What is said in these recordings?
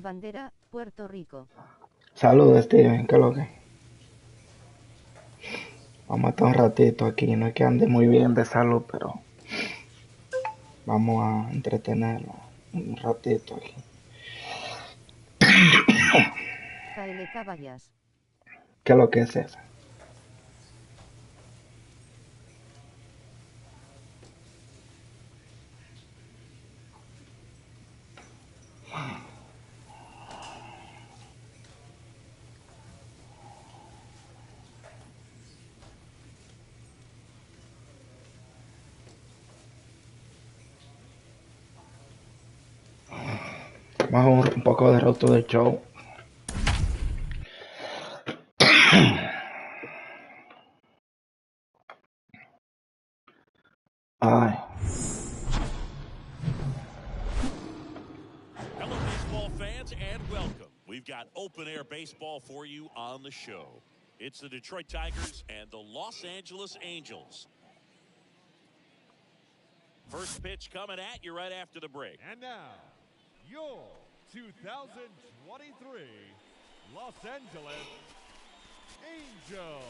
Bandera, Puerto Rico. Saludos, Steven, ¿qué es lo que? Vamos a estar un ratito aquí, no es que ande muy bien de salud, pero vamos a entretenernos un ratito aquí. KL Caballas. ¿Qué es lo que es eso? Vamos a un poco de roto de show. Ay. Hello, baseball fans, and welcome. We've got open-air baseball for you on the show. It's the Detroit Tigers and the Los Angeles Angels. First pitch coming at you right after the break. And now, your 2023 Los Angeles Angels.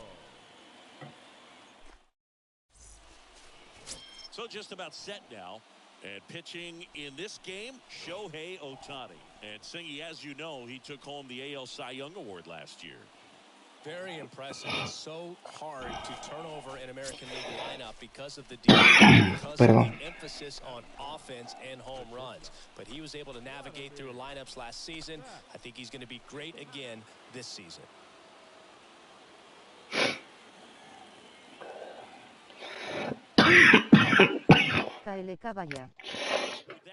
So just about set now. And pitching in this game, Shohei Ohtani. And Singy, as you know, he took home the AL Cy Young Award last year. Very impressive. It's so hard to turn over an American League lineup because of the defense, because of the emphasis on offense and home runs. But he was able to navigate through lineups last season. I think he's going to be great again this season. KL Caballa.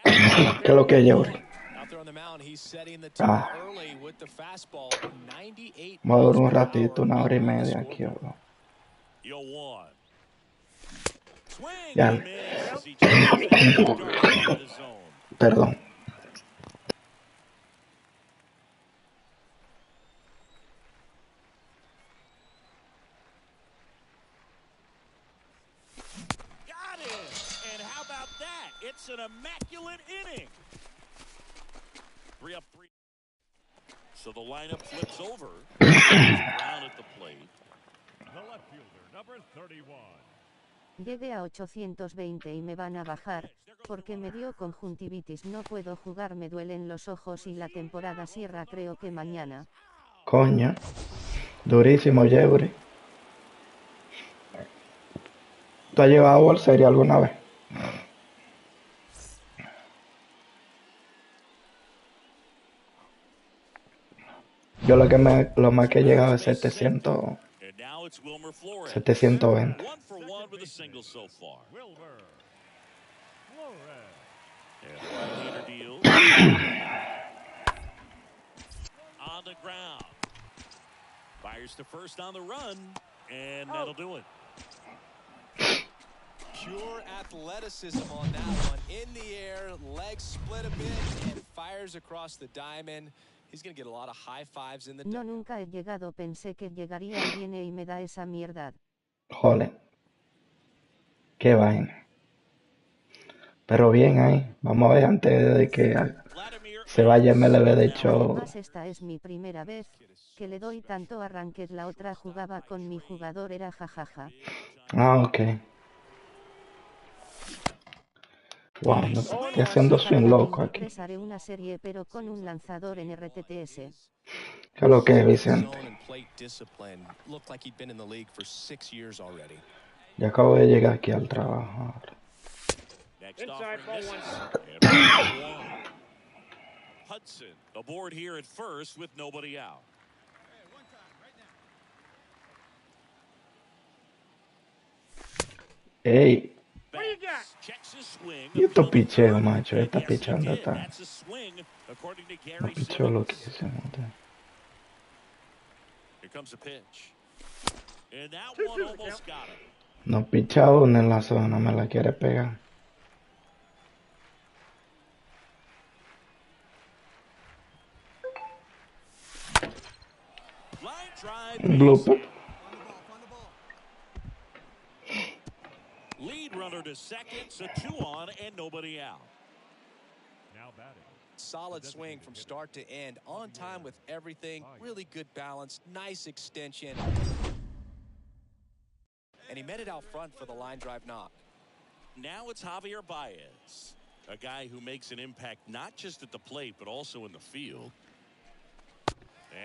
¿Qué es lo que hay ahora? Vamos a durar un ratito, una hora y media aquí, ¿verdad? Ya. Perdón. It's an immaculate inning. 3 up, 3. So the lineup flips over. Brown at the plate. The left fielder, number 31. Llegué a 820 y me van a bajar, porque me dio conjuntivitis. No puedo jugar, me duelen los ojos y la temporada cierra creo que mañana. Coño. Durísimo, Jeffrey. ¿Tú has llevado World Series alguna vez? Yo lo más que he llegado es 700, 720. On the ground. Fires to first on the run, and that'll do it. Pure athleticism on that one. In the air, legs split a bit, and fires across the diamond. He's going to get a lot of high fives in the No, nunca he llegado, pensé que llegaría y viene y me da esa mierda. Joder. Qué vaina. Pero bien ahí. Vamos a ver antes de que se vaya MLB The Show. Además, esta es mi primera vez que le doy tanto arranque. La otra jugaba con mi jugador, era jajaja. Ah, ok. Wow, no, estoy haciendo swing loco aquí. Haré una serie pero con un lanzador en RTTS. ¿Qué es lo que es, Vicente? Ya acabo de llegar aquí al trabajo ahora. Hudson aboard here at first with nobody out. Ey. Y estos picheos, macho, está pichando está. No picheo loquísimo. No picha uno en la zona, me la quiere pegar. Un blooper. Lead runner to second, so 2 on and nobody out. Now batting, Solid swing from start to end, on time with everything, really good balance, nice extension. And he met it out front for the line drive knock. Now it's Javier Baez, a guy who makes an impact not just at the plate, but also in the field.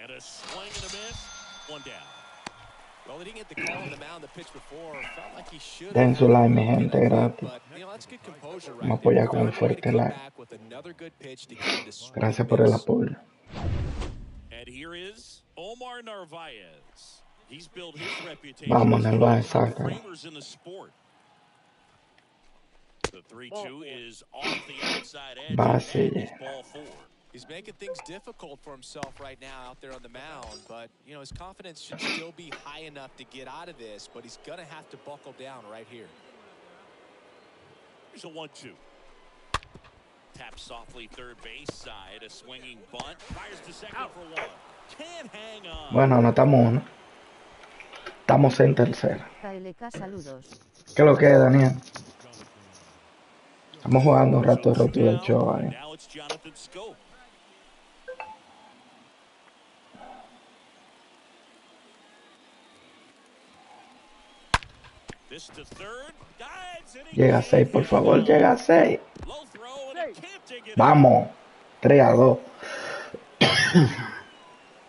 And a swing and a miss. One down. Well, he didn't get the call on the mound the pitch before. Felt like he should Den have. su like, mi gente, gratis. But, you know, that's good composure Me right there. apoya con un Found a way to fuerte come like. back with another good pitch to get him to swing Gracias and por el miss. apoyo. And here is Omar Narvaez. He's built his reputation Vamos, as one Narvaez, of the top sácalo. framers in the sport. The 3-2 is off the outside edge. Va, And sigue. that is ball 4. He's making things difficult for himself right now out there on the mound, but, you know, his confidence should still be high enough to get out of this, but he's going to have to buckle down right here. Here's a 1-2. Tap softly third base side. A swinging bunt. Fires to second for one. Can't hang on. Bueno, no estamos uno. Estamos en tercera. KLK, saludos. ¿Qué es lo que es, Daniel? Estamos jugando un rato de roto del show ahí. Now it's Jonathan Scope. This to third. Dives and he Llega a 6, por favor, llega a 6. low throw and he can't dig it. Vamos. 3-2.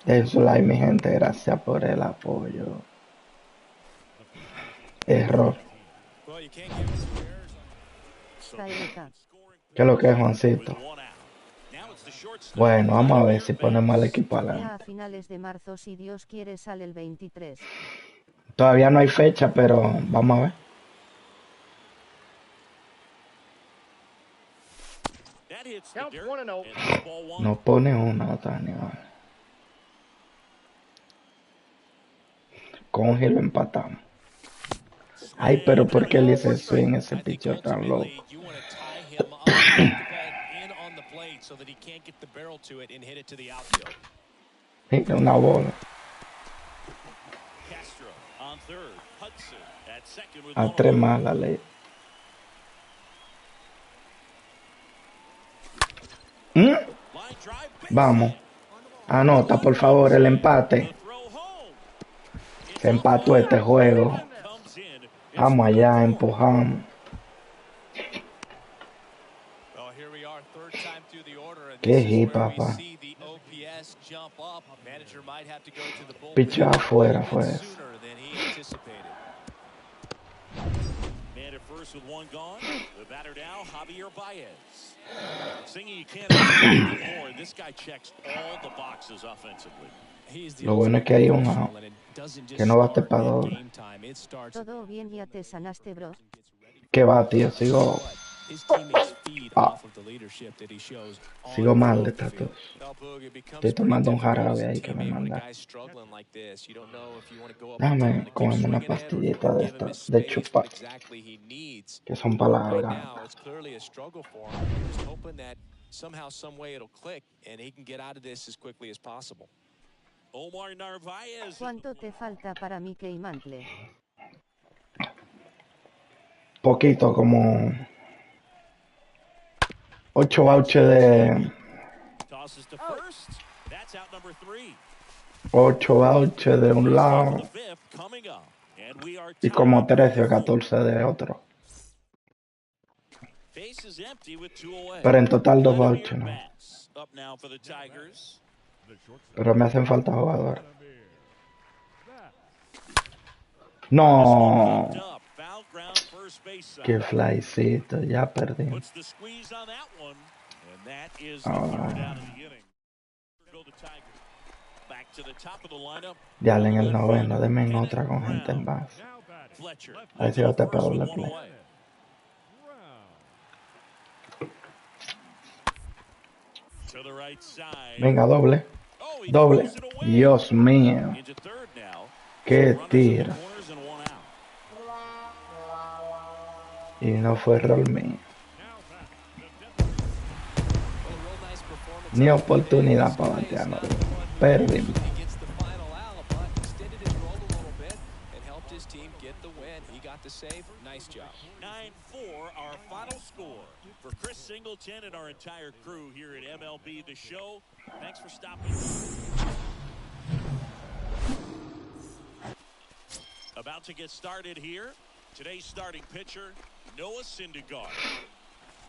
Den su like, mi gente. Gracias por el apoyo. Error. Well, you can't give him 2 errors. KLK. ¿Qué es lo que es, Juancito? Now it's the shortstop. Bueno, vamos a ver si ponemos al equipo Ya adelante. a finales de marzo, si Dios quiere, sale el 23. Todavía no hay fecha, pero vamos a ver. That hits the dirt. And it's ball 1. No pone una, Daniel. Con y lo empatamos. Ay, pero ¿por qué le hice swing ese I think picheo tan loco? ultimately you want to tie him up, get the ball in on the plate so that he can't get the barrel to it and hit it to the outfield. Mira, una bola. Castro on third. Hudson at second with A one 3 away. más la ley. Line drive. Base Vamos. hit. Anota, por favor, el empate. The throw home. Se empató este juego. Comes in. Vamos allá, empujamos. Well, here we are, third time through the order, and Qué this is hit, where we papá. see the OPS jump up. Manager might have to go to the bullpen Picheo afuera a bit fue eso. sooner than he anticipated. Man at first with one gone. The batter now, Javier Baez. Singing you can't expect more. This guy checks all the boxes offensively. He's the Lo bueno es que hay un ultimate out. professional, and it doesn't just Que no bate start pa' in doble. game time. It starts Todo bien, ya te sanaste, bro. ¿Qué va, tío? Sigo, his teammates feed Ah. off of the leadership that he shows on sigo and mal off de the field. estatus. Well, Boog, it becomes Estoy tomando un pretty difficult jarabe as a ahí que me teammate when a manda. guy's struggling like this. You don't know if you want to go up and tell him Dame, to keep cómeme una swinging ahead or if you pastillita want de to give him his esta, de space, chupar, what exactly he needs. que son para la Right garganta. now, it's clearly a struggle for him. You're just hoping that somehow, some way it'll click and he can get out of this as quickly as possible. Omar Narvaez. ¿Cuánto te falta para Mickey Mantle? Poquito, como 8 vouchers de Tosses to first. That's out number 3. 8 vouchers de un lado The fifth coming up. And we are y como tied 13 o at 4. 14 de otro. Base is empty with 2 away. Pero en total 2 Vladimir vouchers, ¿no? Bass up now for the Tigers. The shortstop, Pero me hacen falta jugadores. Vladimir. No, Popped up. Foul ground first base side. qué flycito, ya perdí. Puts the squeeze on that one. And that is the Ah. third out of the inning. Go the Tigers. Back to the top of the lineup. Ya en el noveno, denme en otra con gente en base. Now batting. Fletcher. A ver si yo te First pego with doble one play. away. Round. To the right side. Venga, doble, Oh, he doble. throws it away. Dios mío, Into third now. qué Runners in the tiro. corners and one out. Y no fue error mío. Now batting. The death Well, a real nice performance Ni out there. oportunidad para Despite batear, no. not the one who Perdimos. usually gets the final out, but extended his role a little bit and helped his team get the win. He got the save. Nice job. 9-4, our final score. For Chris Singleton and our entire crew here at MLB The Show, thanks for stopping by. About to get started here. Today's starting pitcher, Noah Syndergaard.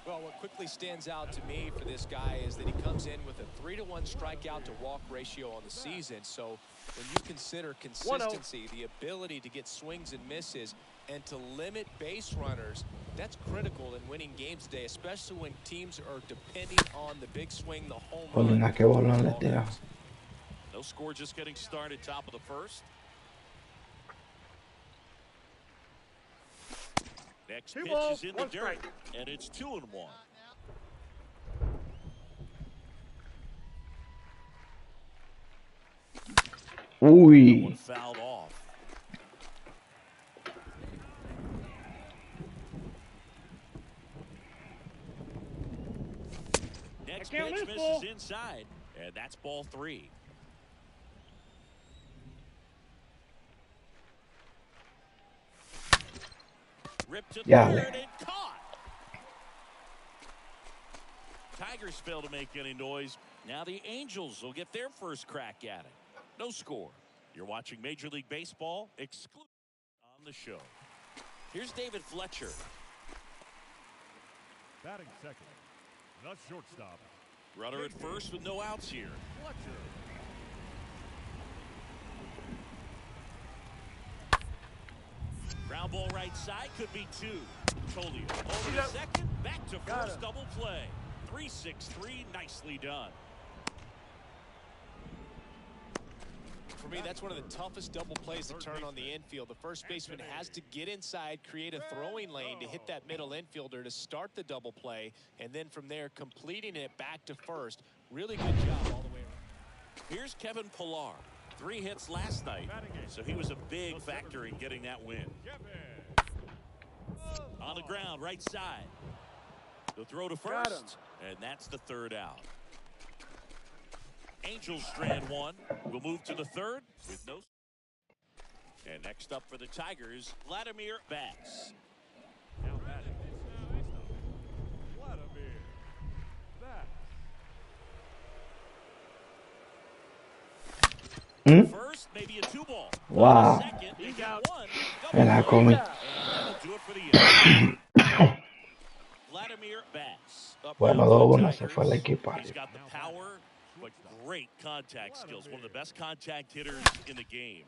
Well, what quickly stands out to me for this guy is that he comes in with a 3-to-1 strikeout to walk ratio on the season. So when you consider consistency, the ability to get swings and misses, and to limit base runners, that's critical in winning games today, especially when teams are depending on the big swing, the home run. No score, just getting started, top of the first. Next pitch is in the dirt, and it's 2-1. Uy. One fouled off. Next pitch misses inside, and that's ball 3. Ripped to third and caught. Tigers fail to make any noise. Now the Angels will get their first crack at it. No score. You're watching Major League Baseball exclusive on the show. Here's David Fletcher. Batting second, the shortstop. Runner at first with no outs here. Fletcher. Ground ball right side, could be 2. Tolio over to second, back to first, double play. 3-6-3, nicely done. For me, that's one of the toughest double plays to turn on the infield. The first baseman has to get inside, create a throwing lane to hit that middle infielder to start the double play, and then from there completing it back to first. Really good job all the way around. Here's Kevin Pillar. 3 hits last night, so he was a big factor in getting that win. On the ground, right side. The throw to first, and that's the 3rd out. Angels strand 1. We'll move to the 3rd with no. And next up for the Tigers, Vladimir Bass. Now batting. Vladimir Bass. First, maybe a 2-ball. Wow. Second, he got 1. Me la comí. That'll do it for the inning. Vladimir Bass. Bueno, 2-1 se fue el equipo. He's got the power, but great contact skills. One of the best contact hitters in the game.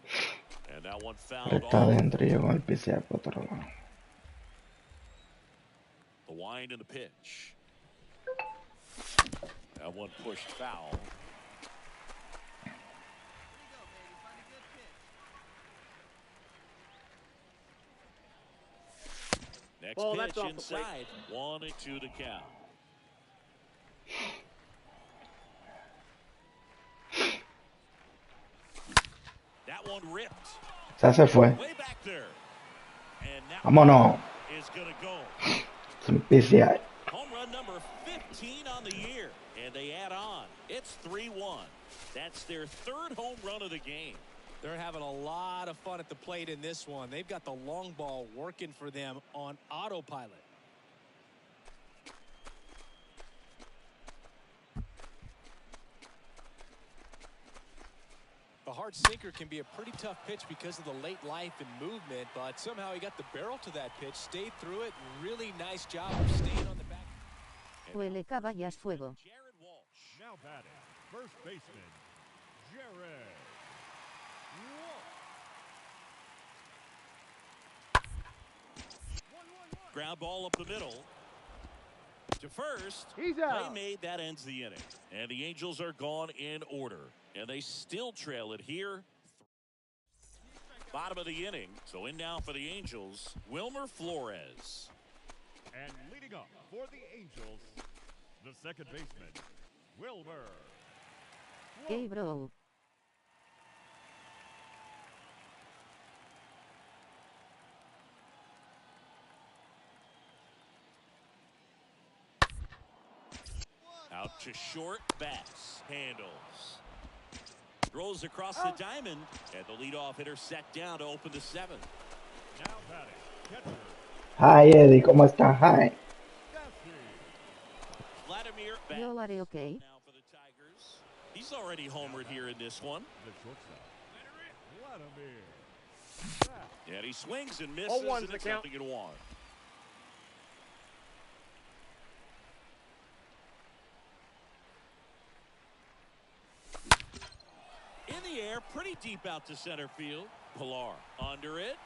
And that one fouled Está off. adentro y llegó el pisear por otro lado. The wind and the pitch. That one pushed foul. Next pitch inside. 1-2 to count. That one ripped. Se fue. Way back there. And that Vámonos. is going to go. Sin pisear. Home run number 15 on the year. And they add on. It's 3-1. That's their 3rd home run of the game. They're having a lot of fun at the plate in this one. They've got the long ball working for them on autopilot. The hard sinker can be a pretty tough pitch because of the late life and movement, but somehow he got the barrel to that pitch, stayed through it. Really nice job of staying on the back. Huele caballas fuego. Jared Walsh. Now batting, first baseman, Jared Walsh. Ground ball up the middle. To first. He's out. Play made, that ends the inning. And the Angels are gone in order. And they still trail it here. Bottom of the inning. So in now for the Angels, Wilmer Flores. And leading up for the Angels, the second baseman, Wilmer. Hey bro. Out to short, Bass handles. Throws across the diamond, and the leadoff hitter set down to open the 7th. Now batting, catcher, Hi, Eddie, ¿cómo estás? Hi. Vladimir Yo haré ok. now for the Tigers. He's already homered here in this one. The shortstop. Vladimir. And he swings and misses, and it's nothing in one. In the air, pretty deep out to center field. Pilar under it.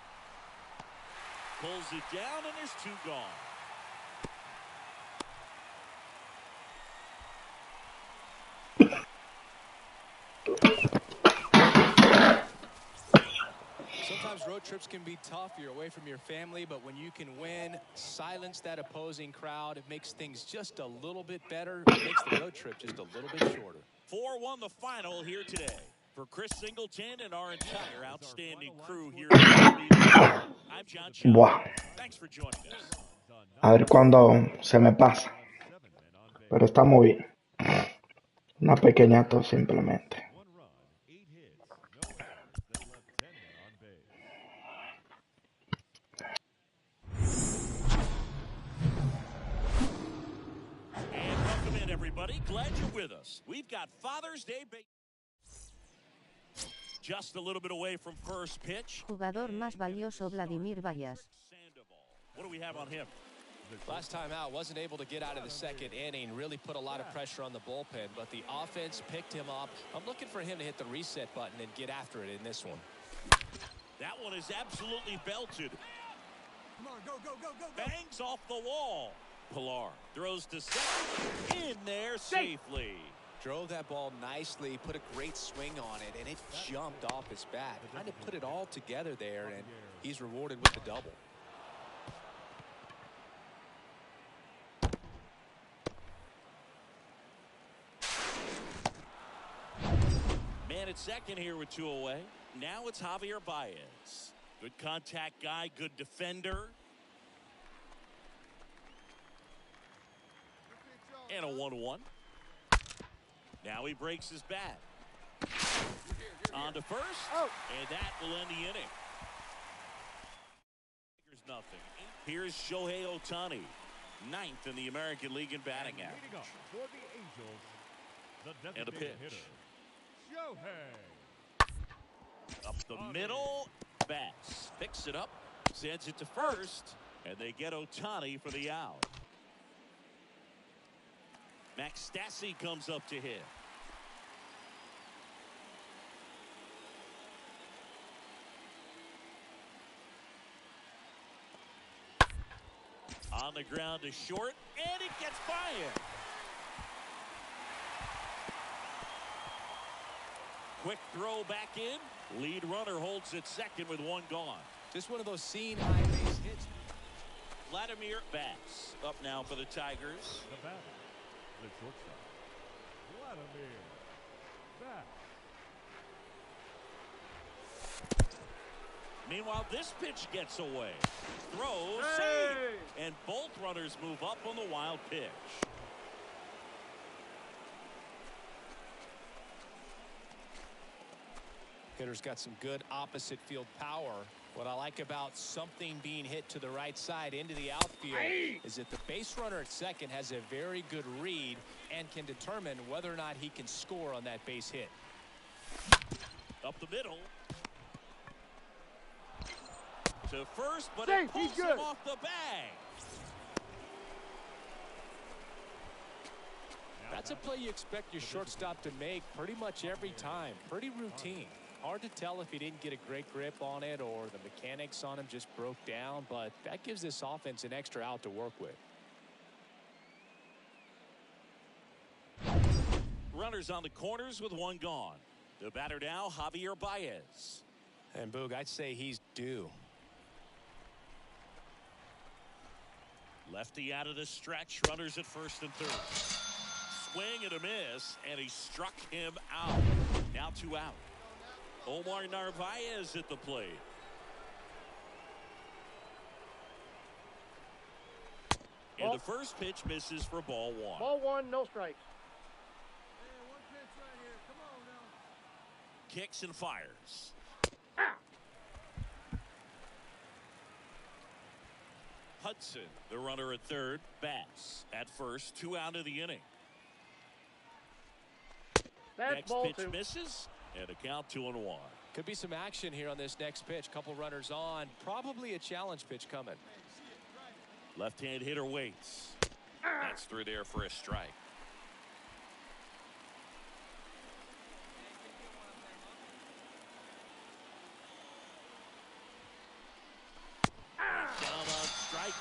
Pulls it down, and there's two gone. Sometimes road trips can be tough. You're away from your family, but when you can win, silence that opposing crowd, it makes things just a little bit better. It makes the road trip just a little bit shorter. 4-1 the final here today. For Chris Singleton and our entire outstanding crew here at MLB The Show, I'm John Chung. Buah. Thanks for joining us. A ver cuándo se me pasa. Pero estamos bien. Una pequeña tos simplemente. 1 run, 8 hits, no errors. They left 10 men on base. And welcome in, everybody. Glad you're with us. We've got Father's Day just a little bit away from first pitch. Jugador más valioso Vladimir Vallas. What do we have on him? Last time out, wasn't able to get out of the second inning, really put a lot of pressure on the bullpen, but the offense picked him up. I'm looking for him to hit the reset button and get after it in this one. That one is absolutely belted. Come on, go, go, go, go, go. Bangs off the wall. Pilar throws to second. In there safely. Drove that ball nicely, put a great swing on it, and it jumped off his bat. Trying to put it all together there, and he's rewarded with the double. Man at second here with 2 away. Now it's Javier Baez. Good contact guy, good defender. And a 1-1. Now he breaks his bat. On to first. And that will end the inning. Here's nothing. Here's Shohei Ohtani, 9th in the American League in batting average. Leading up for the Angels, the And a designated pitch. hitter, Shohei. Up the middle. Bats picks it up, sends it to first, and they get Ohtani for the out. Max Stassi comes up to hit. On the ground to short, and it gets by him. Quick throw back in. Lead runner holds it second with 1 gone. Just one of those seen high base hits. Vladimir Bats up now for the Tigers. The batter, the shortstop, Vladimir. Back. Meanwhile, this pitch gets away. Throws, save, and both runners move up on the wild pitch. Hitter's got some good opposite field power. What I like about something being hit to the right side into the outfield is that the base runner at second has a very good read and can determine whether or not he can score on that base hit. Up the middle. To first, but it pulls him off the bag. That's a play you expect your shortstop to make pretty much every time. Pretty routine. Hard to tell if he didn't get a great grip on it or the mechanics on him just broke down, but that gives this offense an extra out to work with. Runners on the corners with 1 gone. The batter now, Javier Baez. And Boog, I'd say he's due. Lefty out of the stretch. Runners at first and third. Swing and a miss, and he struck him out. Now 2 out. Omar Narvaez at the plate. And the first pitch misses for ball 1. Ball 1, no strikes. Kicks and fires. Hudson, the runner at third. Bass at first. 2 out of the inning. Next pitch misses, and a count 2-1. Could be some action here on this next pitch. Couple runners on. Probably a challenge pitch coming. Left-hand hitter waits. That's through there for a strike. Down on strikes.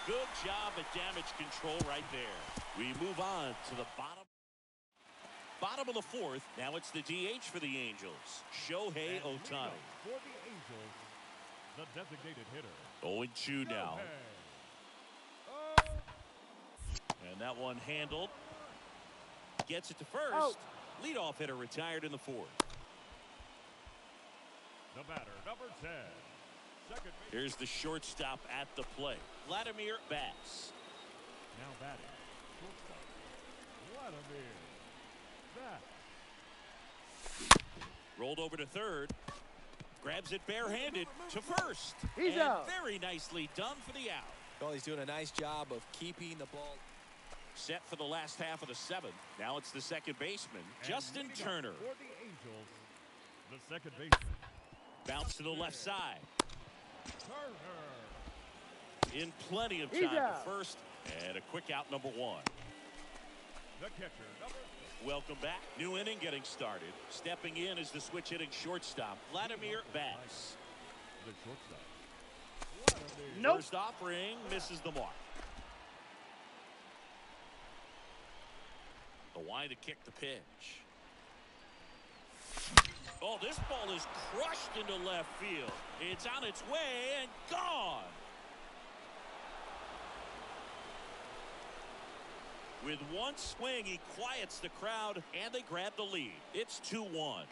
Good job at damage control right there. We move on to the bottom of the fourth. Now it's the DH for the Angels, Shohei Ohtani. For the Angels, the designated hitter. 0-2 now. And that one handled. Gets it to first. Leadoff hitter retired in the fourth. The batter, number 10. Second base. Here's the shortstop at the plate, Vladimir Bass. Now batting, shortstop, Vladimir Bass. Rolled over to third. Grabs it barehanded to first. He's out. Very nicely done for the out. Well, he's doing a nice job of keeping the ball. Set for the last half of the seventh. Now it's the second baseman, Justin Turner. For the Angels, the second baseman. Bounce to the left side. Turner. In plenty of time to first. And a quick out, number 1. The catcher, number 6. Welcome back. New inning getting started. Stepping in is the switch hitting shortstop, Vladimir Bass. The shortstop. Vladimir. First offering misses the mark. The wind to kick the pitch. Oh, this ball is crushed into left field. It's on its way and gone. With one swing, he quiets the crowd, and they grab the lead. It's 2-1.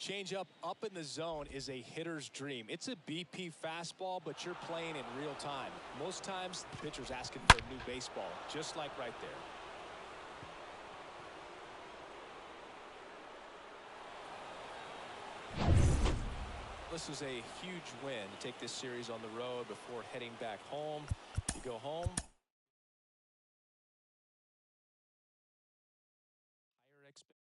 Changeup up in the zone is a hitter's dream. It's a BP fastball, but you're playing in real time. Most times, the pitcher's asking for a new baseball, just like right there. This is a huge win to take this series on the road before heading back home. You go home. Higher expectations.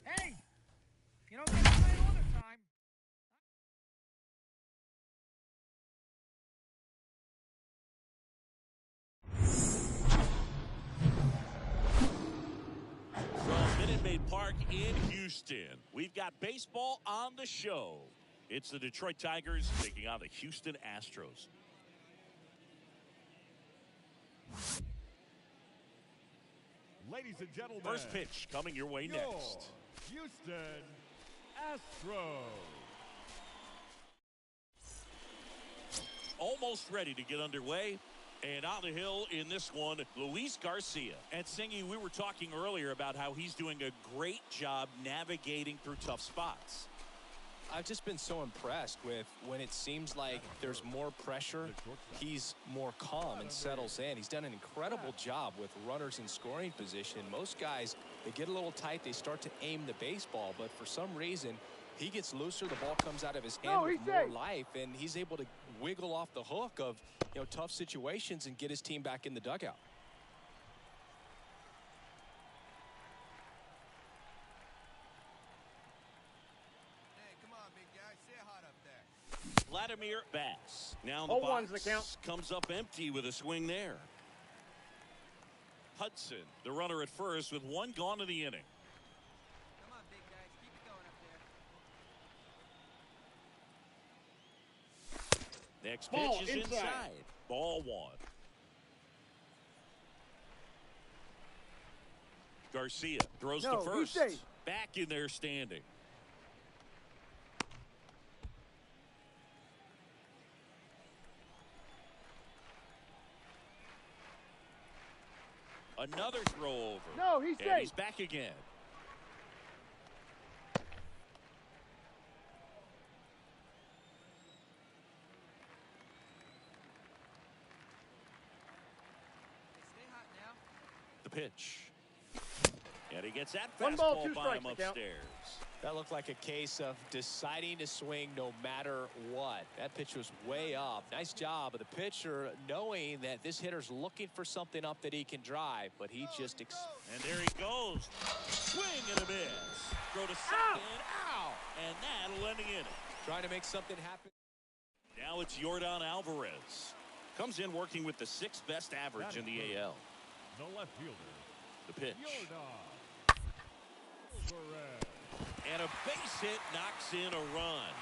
Hey! You don't get to play all the time. From Minute Maid Park in Houston, we've got baseball on the show. It's the Detroit Tigers taking on the Houston Astros. Ladies and gentlemen. First pitch coming your way your next. Houston Astros. Almost ready to get underway. And on the hill in this one, Luis Garcia. And Singy, we were talking earlier about how he's doing a great job navigating through tough spots. I've just been so impressed with when it seems like there's more pressure, he's more calm and settles in. He's done an incredible job with runners in scoring position. Most guys, they get a little tight, they start to aim the baseball, but for some reason, he gets looser, the ball comes out of his hand with more life, and he's able to wiggle off the hook of, you know, tough situations and get his team back in the dugout. Hey, come on, big Vladimir Bass. Now the 0-1's box the count. comes up empty with a swing there. Hudson, the runner at first, with one gone in the inning. Come on, big guys. Keep it going up there. Next Ball pitch is inside. Ball one. Garcia throws to first. Back in there standing. Another throw over. No, he's safe. And he's back again. Stay hot now. The pitch. And he gets that 1 ball, fastball 2 by strikes him to count. upstairs. That looked like a case of deciding to swing no matter what. That pitch was way up. Nice job of the pitcher knowing that this hitter's looking for something up that he can drive, but he just... And there he goes. Swing and a miss. Throw to second. Ow! And that'll end the inning. Trying to make something happen. Now it's Yordan Alvarez. Comes in working with the 6th best average in the AL. The left fielder, The pitch. Yordan Alvarez. And a base hit knocks in a run.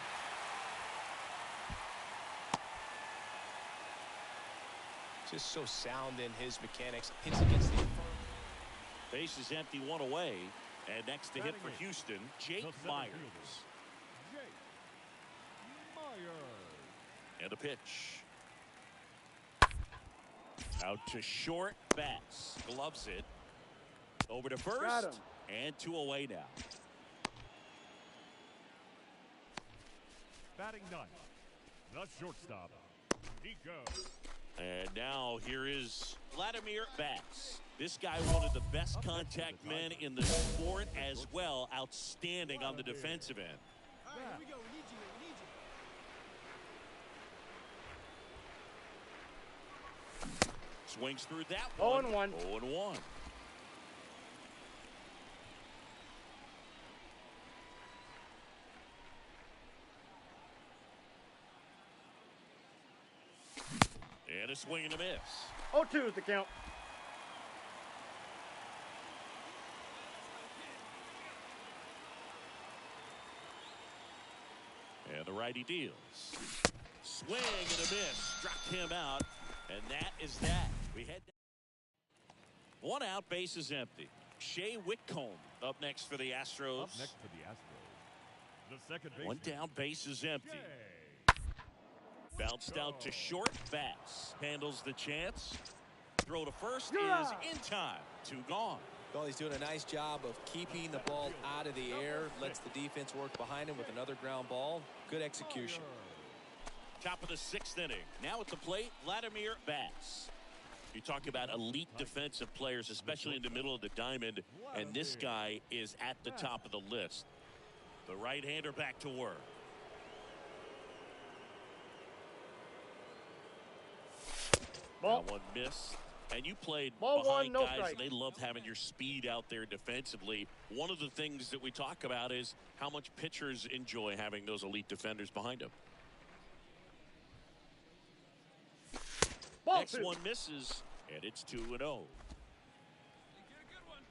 Just so sound in his mechanics. Hits against the... Base is empty, one away. And next to hit for Batting in. Houston, Jake The center Myers. fielder, Jake Myers. And a pitch. Out to short. Bats gloves it. Over to Got first. him. And 2 away now. Batting ninth, the shortstop, Nico. And now here is Vladimir Bass. This guy, one of the best contact men in the sport, as well. Outstanding on the defensive end. All right, here we go. We need you. We need you. Swings through that 0-1. 0-1. And a swing and a miss. 0-2 is the count. And the righty deals. Swing and a miss. Struck him out. And that is that. We head down. 1 out, base is empty. Shea Whitcomb up next for the Astros. Up next for the Astros, the second baseman. 1 down, base is empty. Jay. Bounced out to short. Bass handles the chance. Throw to first Yeah. is in time. 2 gone. Well, he's doing a nice job of keeping the ball out of the air. Lets the defense work behind him with another ground ball. Good execution. Top of the 6th inning. Now at the plate, Vladimir Bass. You talk about elite defensive players, especially in the middle of the diamond, and this guy is at the top of the list. The right-hander back to work. Ball. That one missed. And you played Ball behind 1, no guys, strike. and they loved having your speed out there defensively. One of the things that we talk about is how much pitchers enjoy having those elite defenders behind them. Ball Next 2. one misses, and it's 2-0. Get a good one.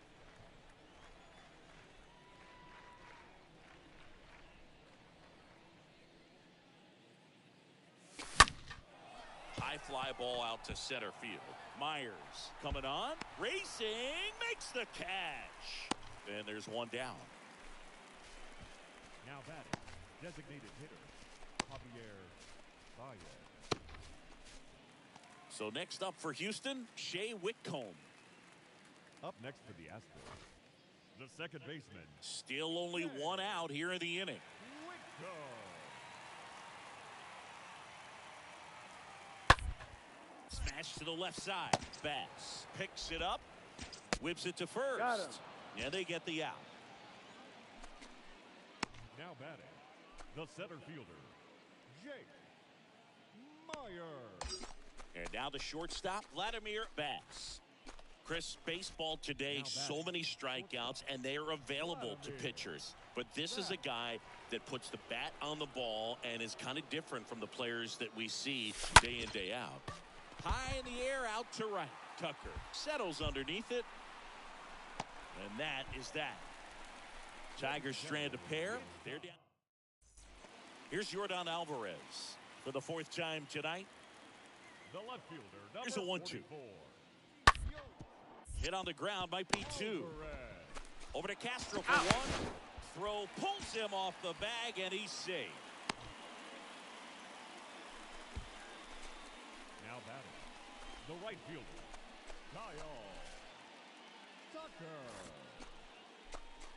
High fly ball out to center field. Myers coming on, racing, makes the catch. And there's 1 down. Now batting, designated hitter, Javier Baez. So next up for Houston, Shea Whitcomb. Up next for the Astros, the second baseman, Still only 1 out here in the inning. Whitcomb. Smash to the left side. Bass picks it up, whips it to first. Got him. And they get the out. Now batting, the center fielder, Jake Myers. And now the shortstop, Vladimir Bass. Chris, baseball today, so many strikeouts, and they are available to pitchers. But this is a guy that puts the bat on the ball and is kind of different from the players that we see day in, day out. High in the air, out to right. Tucker settles underneath it. And that is that. Tigers strand a pair. They're down. Here's Yordan Alvarez for the 4th time tonight. The left fielder, Here's a 1-2. Hit on the ground, might be 2. Over to Castro for 1. Throw pulls him off the bag, and he's safe. Now batting, the right fielder, Kyle Tucker.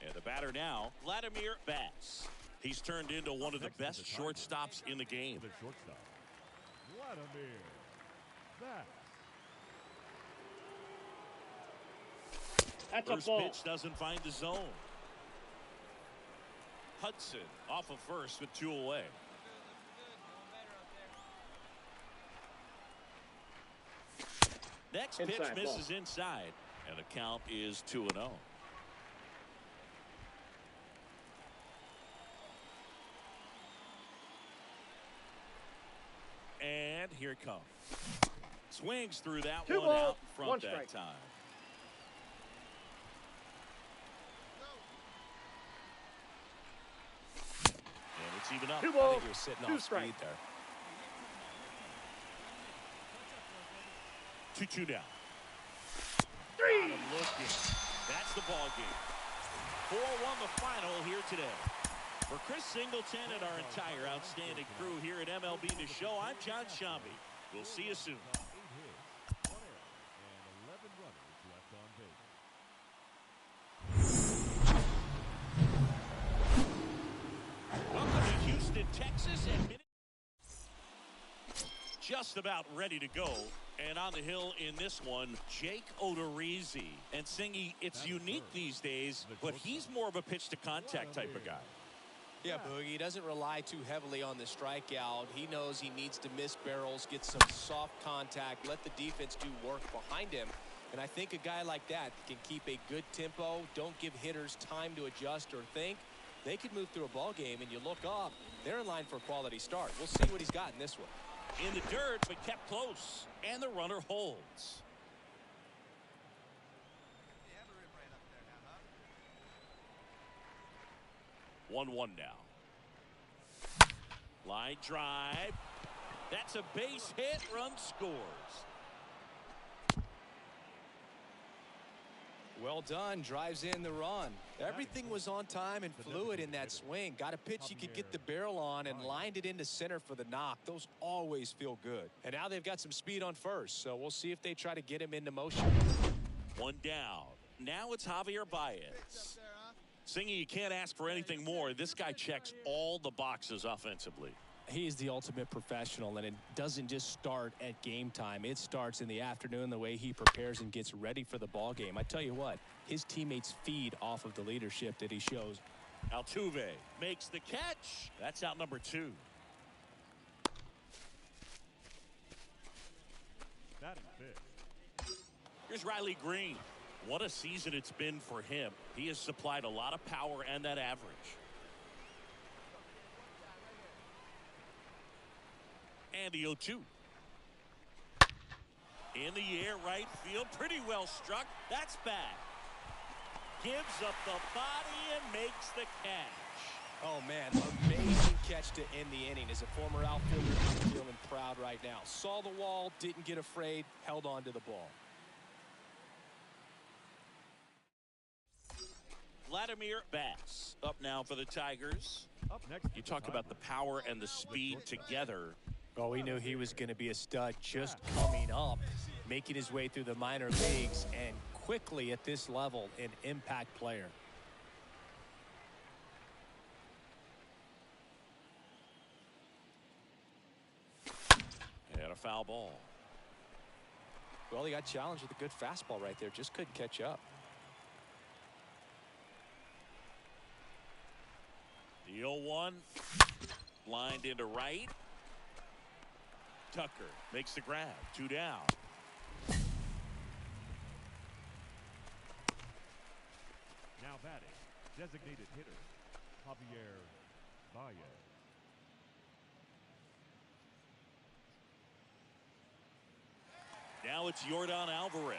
And the batter now, Vladimir Bass. He's turned into one of the best shortstops in the game. The shortstop, Vladimir Bass. That's First a ball. pitch doesn't find the zone. Hudson off of first with 2 away. Next pitch Inside, misses inside, and the count is 2-0. And here it comes. Swings through that 2 one ball, out front 1 that strike. time. And it's even up. 2 I ball, think you're sitting 2 off strike. speed there. 2-2 down. 3. Got him looking. That's the ball game. 4-1 the final here today. For Chris Singleton and our entire outstanding crew here at MLB The Show, I'm John Shambi. We'll see you soon. 8 hits, 1 error, and 11 runners left on base. Welcome to Houston, Texas, and just about ready to go. And on the hill in this one, Jake Odorizzi. And Singy, it's unique these days, but he's more of a pitch-to-contact type of guy. Yeah, Boogie, he doesn't rely too heavily on the strikeout. He knows he needs to miss barrels, get some soft contact, let the defense do work behind him. And I think a guy like that can keep a good tempo, don't give hitters time to adjust or think. They could move through a ball game, and you look up, they're in line for a quality start. We'll see what he's got in this one. In the dirt, but kept close. And the runner holds. They have a rip right up there now, huh? 1-1 now. Line drive. That's a base hit. Run scores. Well done. Drives in the run. Everything was on time and fluid in that swing. Got a pitch he could get the barrel on and lined it into center for the knock. Those always feel good. And now they've got some speed on first, so we'll see if they try to get him into motion. 1 down. Now it's Javier Baez. Singy, you can't ask for anything more. This guy checks all the boxes offensively. He is the ultimate professional, and it doesn't just start at game time. It starts in the afternoon, the way he prepares and gets ready for the ball game. I tell you what, his teammates feed off of the leadership that he shows. Altuve makes the catch. That's out number 2. Batting 5th, Here's Riley Green. What a season it's been for him. He has supplied a lot of power and that average. And the 0-2. In the air, right field. Pretty well struck. That's back. Gives up the body and makes the catch. Oh, man, amazing catch to end the inning. As a former outfielder, he's feeling proud right now. Saw the wall, didn't get afraid, held on to the ball. Vladimir Bass up now for the Tigers. up next. You talk about the power and the speed together. Oh, we knew he was going to be a stud just coming up, making his way through the minor leagues, and quickly at this level, an impact player. And a foul ball. Well, he got challenged with a good fastball right there, just couldn't catch up. The 0-1. Lined into right. Tucker makes the grab. 2 down. Now batting, designated hitter, Javier Baez. Now it's Yordan Alvarez.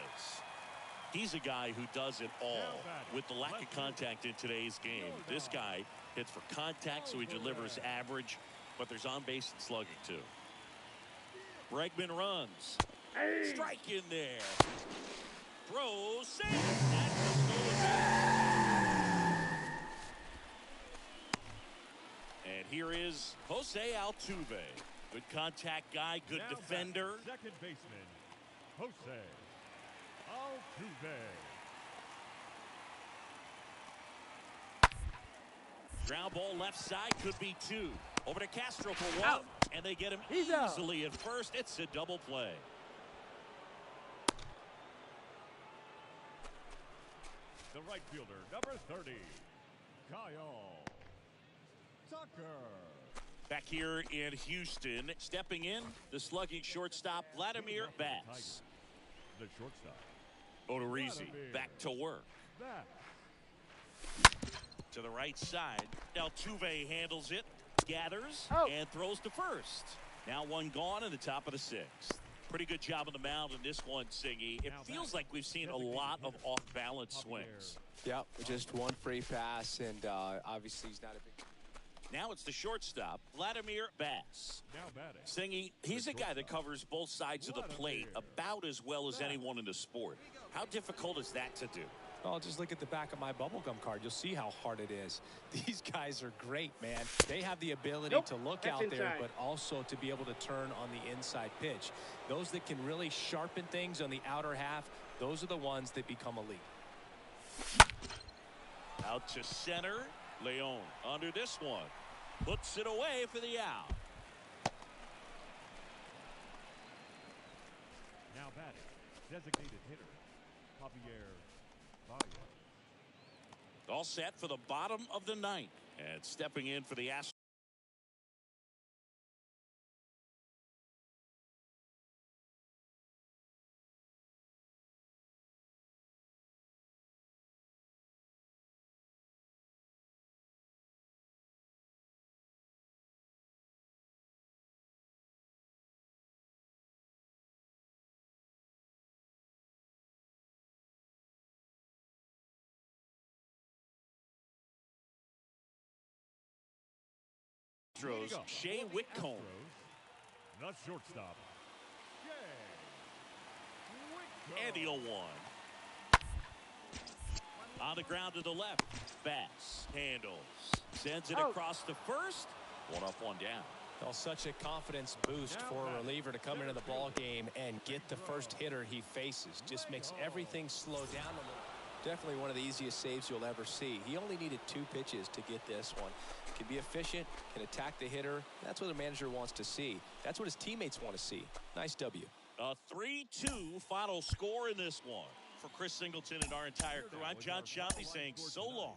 He's a guy who does it all with the lack of contact in today's game. This guy hits for contact, so he delivers average, but there's on-base and slugging too. Bregman runs. Strike in there. Throws. Save. That's the stolen base. And here is Jose Altuve. Good contact guy, good defender. Second baseman, Jose Altuve. Ground ball left side, could be two. Over to Castro for one, and they get him easily at first. It's a double play. The right fielder, number 30, Kyle Tucker. Back here in Houston, stepping in, the slugging shortstop, Vladimir Bass. The shortstop, Odorizzi back to work. Bass. To the right side, Altuve handles it, gathers, and throws to first. Now one gone in the top of the sixth. Pretty good job on the mound in this one, Singy. It feels like we've seen a lot of off-balance swings. Yep, just one free pass, and obviously he's not a big... Now it's the shortstop, Vladimir Bass. Now batting. Singy, he's a guy that covers both sides of the plate about as well as anyone in the sport. How difficult is that to do? Oh, just look at the back of my bubblegum card. You'll see how hard it is. These guys are great, man. They have the ability to look out there, but also to be able to turn on the inside pitch. Those that can really sharpen things on the outer half, those are the ones that become elite. Out to center. Leon under this one. Puts it away for the out. Now batting, designated hitter, Javier Baez. All set for the bottom of the ninth. And stepping in for the Astros.، Shea Whitcomb. The shortstop, Shea And the Whitcomb. 0-1. On the ground to the left. Bass handles. Sends it across to first. One up, one down. Well, such a confidence boost for a reliever to come into the ball game and get the first hitter he faces. Just makes everything slow down a little. Definitely one of the easiest saves you'll ever see. He only needed 2 pitches to get this one. Can be efficient, can attack the hitter. That's what a manager wants to see. That's what his teammates want to see. Nice W. A 3-2 final score in this one. For Chris Singleton and our entire crew, I'm John Shotley saying so long.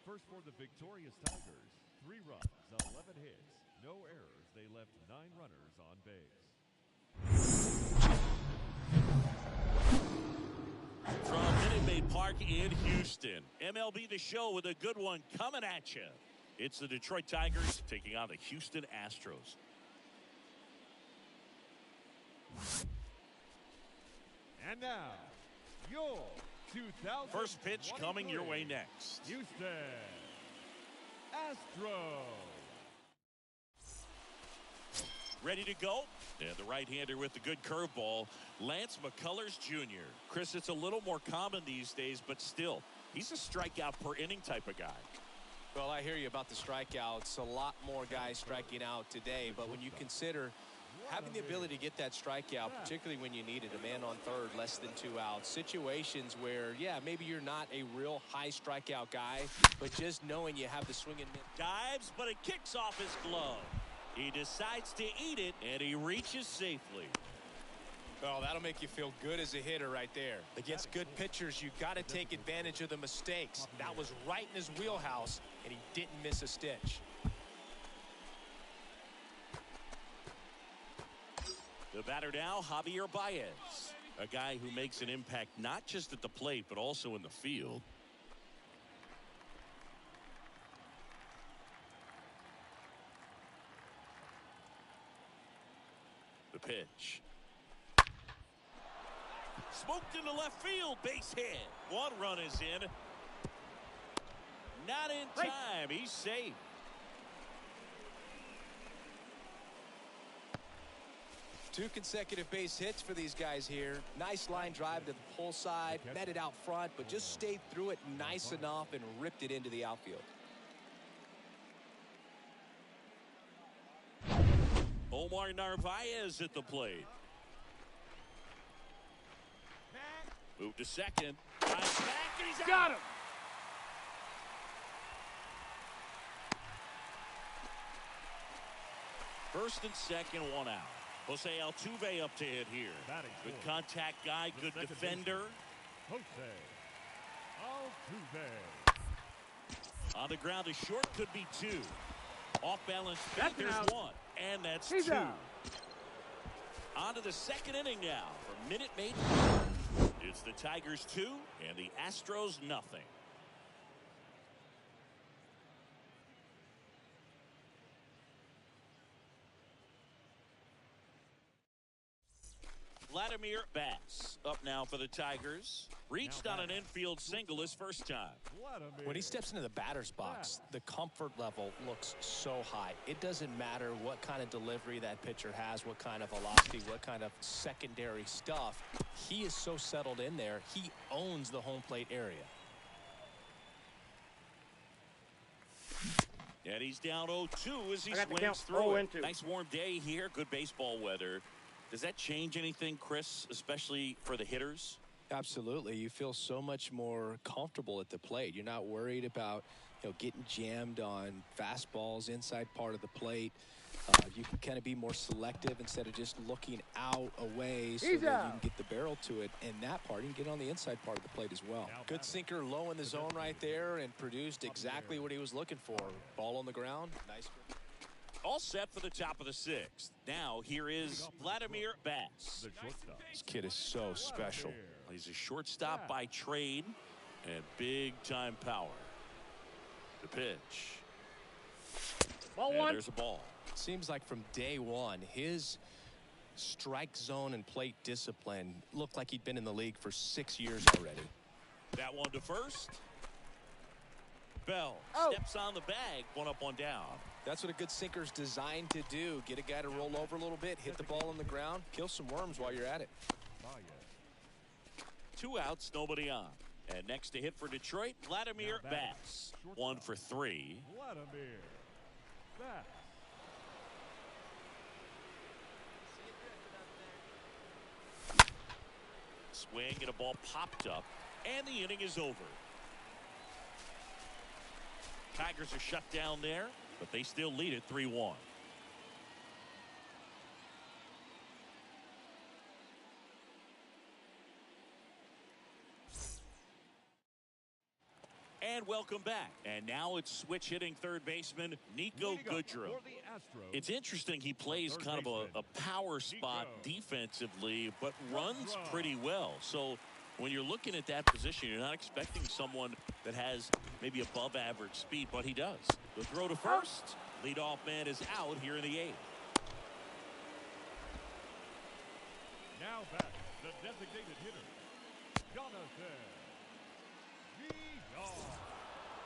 First for the victorious Tigers, 3 runs, 11 hits, no errors. They left 9 runners on base. From Minute Maid Park in Houston, MLB The Show with a good one coming at you. It's the Detroit Tigers taking on the Houston Astros. And now, your 2000 First pitch coming your way next. Houston Astros. Ready to go? And the right-hander with the good curveball, Lance McCullers Jr. Chris, it's a little more common these days, but still, he's a strikeout per inning type of guy. Well, I hear you about the strikeouts. A lot more guys striking out today, but when you consider having the ability to get that strikeout, particularly when you need it, a man on third, less than 2 outs, situations where, yeah, maybe you're not a real high strikeout guy, but just knowing you have the swing and miss. Dives, but it kicks off his glove. He decides to eat it, and he reaches safely. Oh, that'll make you feel good as a hitter right there. Against good pitchers, you got to take advantage of the mistakes. That was right in his wheelhouse, and he didn't miss a stitch. The batter now, Javier Baez, a guy who makes an impact not just at the plate, but also in the field. pitch. Smoked into left field, base hit. One run is in. Not in time. He's safe. Two consecutive base hits for these guys here. Nice line drive to the pull side, met it out front, but just stayed through it nice enough and ripped it into the outfield. Omar Narvaez at the plate. Move to second. Back and he's Got out. him. First and second, one out. Jose Altuve up to hit here. Good contact guy, good defender. Jose Altuve. On the ground, a short could be two. Off balance, That's there's out. one, and that's He's two. out. On to the second inning now for Minute Maid. It's the Tigers 2 and the Astros nothing. Vladimir Bass up now for the Tigers. Reached on an infield single his first time. When he steps into the batter's box, the comfort level looks so high. It doesn't matter what kind of delivery that pitcher has, what kind of velocity, what kind of secondary stuff. He is so settled in there. He owns the home plate area. And he's down 0-2 as he I got the swings count. through it. 0-2. Nice warm day here. Good baseball weather. Does that change anything, Chris, especially for the hitters? Absolutely. You feel so much more comfortable at the plate. You're not worried about, getting jammed on fastballs inside part of the plate. You can kind of be more selective instead of just looking out away so that you can get the barrel to it. And that part, you can get on the inside part of the plate as well. Good sinker low in the zone right there and produced exactly what he was looking for. Ball on the ground. Nice. All set for the top of the sixth. Now here is Vladimir Bass. This kid is so special. He's a shortstop by trade and big-time power. The pitch. Ball And one. there's a ball. Seems like from day one, his strike zone and plate discipline looked like he'd been in the league for 6 years already. That one to first. Bell steps on the bag. One up, one down. That's what a good sinker's designed to do. Get a guy to roll over a little bit, hit the ball on the ground, kill some worms while you're at it. 2 outs, nobody on. And next to hit for Detroit, Vladimir Bass. 1 for 3. Vladimir Bass. Swing and a ball popped up, and the inning is over. Tigers are shut down there, but they still lead it 3-1. And welcome back. And now it's switch hitting third baseman Nico Goodrum. It's interesting, he plays kind of a power spot defensively, but runs pretty well. So when you're looking at that position, you're not expecting someone that has maybe above average speed, but he does. The throw to first. Leadoff man is out here in the 8th. Now back, the designated hitter, Jonathan.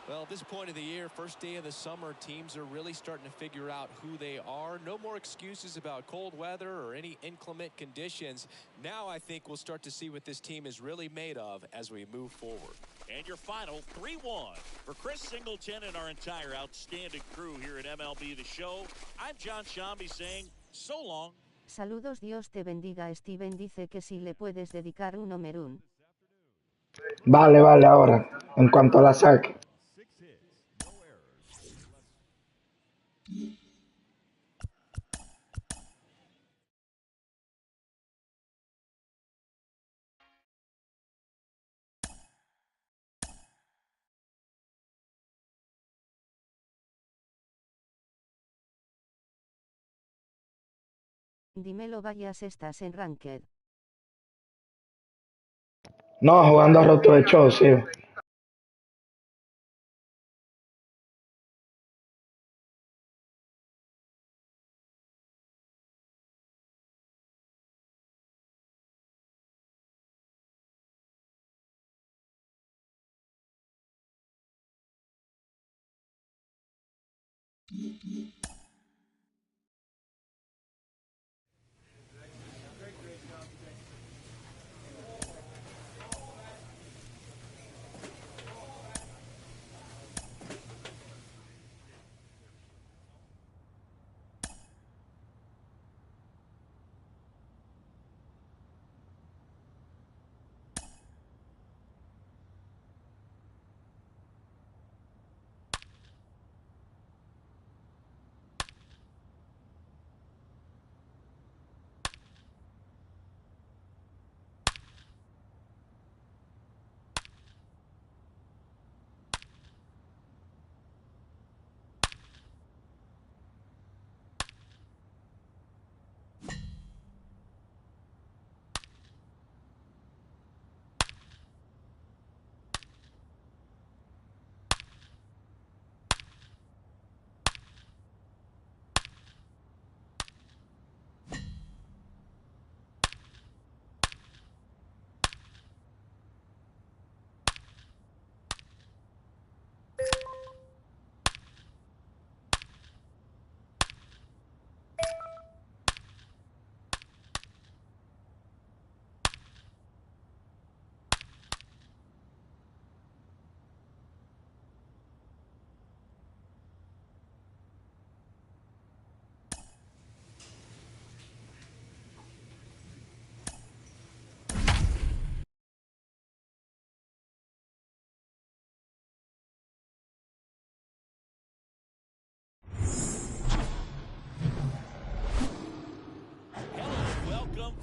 Well, at this point of the year, first day of the summer, teams are really starting to figure out who they are. No more excuses about cold weather or any inclement conditions. Now I think we'll start to see what this team is really made of as we move forward. And your final 3-1 for Chris Singleton and our entire outstanding crew here at MLB The Show. I'm John Shambi saying so long. Saludos, Dios te bendiga. Steven dice que si le puedes dedicar un homerun. Vale, vale, ahora, en cuanto la saque. 6 hits, no errors. Dímelo, vayas, estás en Ranked. No, jugando a Roto de Show, sí.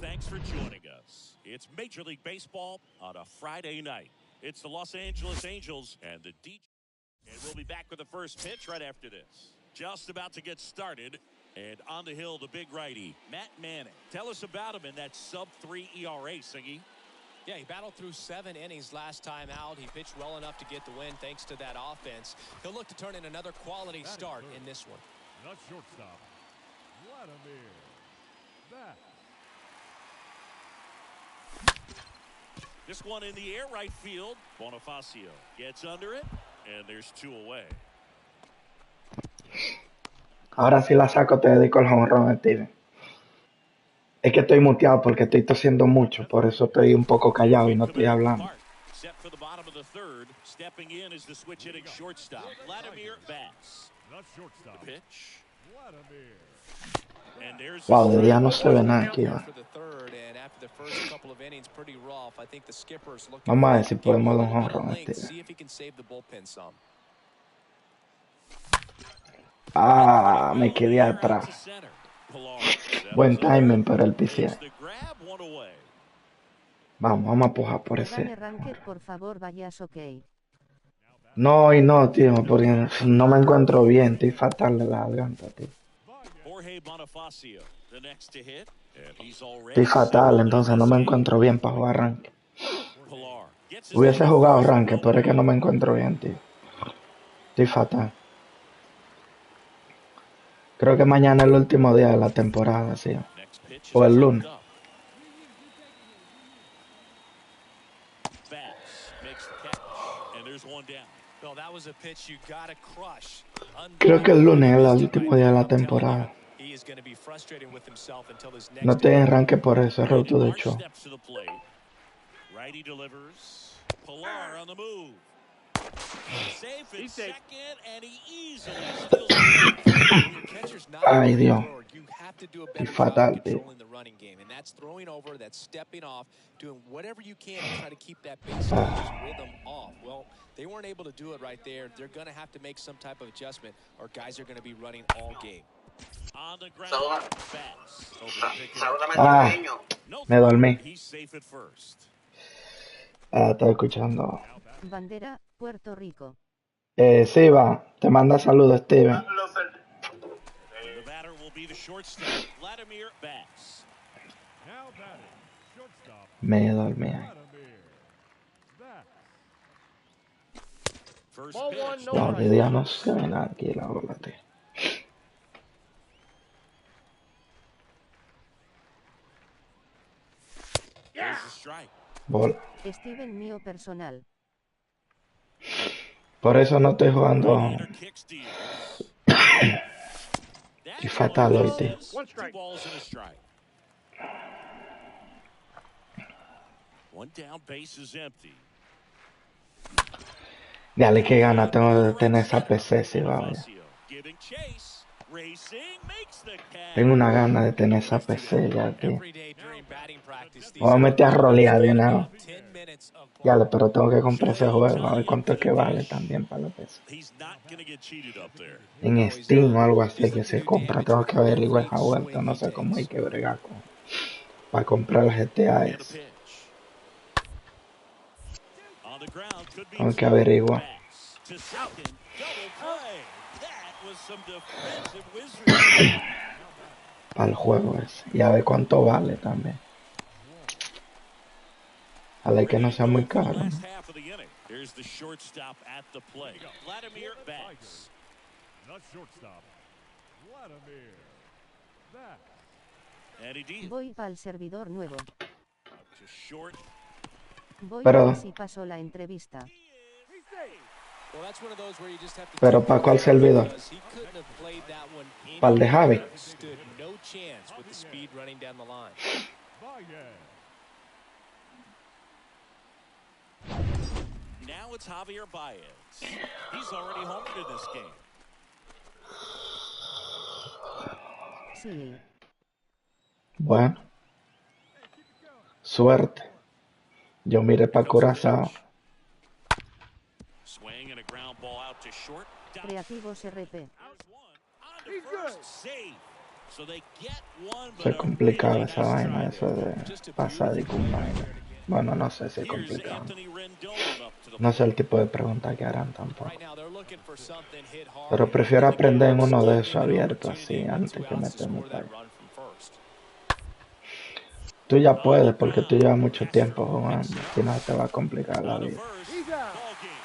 Thanks for joining us. It's Major League Baseball on a Friday night. It's the Los Angeles Angels and the DJ. And we'll be back with the first pitch right after this. Just about to get started. And on the hill, the big righty, Matt Manning. Tell us about him in that sub-3 ERA, Singy. Yeah, he battled through 7 innings last time out. He pitched well enough to get the win thanks to that offense. He'll look to turn in another quality start in this one. Not shortstop, Vladimir. That. This one in the air right field. Bonifacio gets under it, and there's 2 away. Ahora sí la saco, te dedico el jonrón, Steven. Es que estoy muteado porque estoy tosiendo mucho, por eso estoy un poco callado y no estoy hablando. Set for the bottom of the 3rd. Stepping in is the switch hitting shortstop, Vladimir Bass. Not shortstop. The pitch. Vladimir. And there's Wow, de día no se ve nada aquí. Vamos a ver si podemos dar un jonrón, Steven. Ah, me quedé atrás. Buen timing para el PCA. Vamos a pujar por ese. Dame ranked, por favor, vayas ok. No, y no, tío, porque no me encuentro bien. Estoy fatal de la garganta, tío. Estoy fatal, entonces no me encuentro bien para jugar rank. Hubiese jugado rank, pero es que no me encuentro bien, tío. Estoy fatal. Creo que mañana es el último día de la temporada, sí. O el lunes. Creo que el lunes es el último día de la temporada. No estoy en rank por eso, Road to the Show. Ay, Dios. Es fatal, tío. They weren't able to do it right there. They're going to have to make some type of adjustment or guys are going to be running all game. On the ground. Ah, me dormí. Estaba escuchando. Bandera, Puerto Rico. Sí, va. Te manda saludos, Steven. The batter will be the shortstop, Vladimir Bass. Now batting, shortstop. Me dormí. First pitch. No, de día no se ve nada aquí la bola, tío. There's a strike. Bola. Steven mío personal. Por eso no estoy jugando. Kick steals. Y fatal hoy, tío. Two balls and a strike. One down, base is empty. Dale, qué gana tengo de tener esa PC, si vaya. Giving chase, racing, makes the catch. Tengo una gana de tener esa PC ya, tío. Every day during batting practice, Me voy a meter a rolear de una vez. 10 minutes of Ya, pero tengo que comprar ese juego, a ver cuánto es que vale también para la PC. He's not gonna get cheated up there. En Steam o algo así que se compra, tengo que averiguar esa vuelta, no sé cómo hay que bregar con, para comprar las GTA. And a pitch. On the ground, could be Tengo que averiguar to second, double play. That was some defensive wizardry. para el juego ese. Y a ver cuánto vale también. Ojalá que no sea muy caro, ¿no? Last half of the inning. Here's the shortstop at the plate. Vladimir bats. Not shortstop. Vladimir. Back. And he deals. Voy pa'l servidor nuevo. To short. Voy Pero- a ver si pasó la entrevista. Well, that's one of those where you just have to Pero ¿para cuál servidor? because he couldn't have played that one any ¿Para el de Javi? better. Stood no chance with the speed running down the line. Baez. Now it's Javier Baez. He's already homered in this game. Sí. Bueno, suerte. Yo miré para Curazao. Swing and a ground ball out to short. Down Creativos RP. one. On to first. Safe. So they get one, Eso but es complicado a esa really nice vaina, try eso there. de pasar y con vaina. Bueno, no sé si es Here's complicado. Anthony Rendon up to the No sé el tipo de preguntas que harán tampoco. Right now, they're looking for something hit hard. Pero prefiero aprender en uno de esos abiertos así antes que meterme para allá. Tú ya puedes porque tú llevas mucho tiempo jugando. Si no te va a complicar la On to vida. first. Ball game.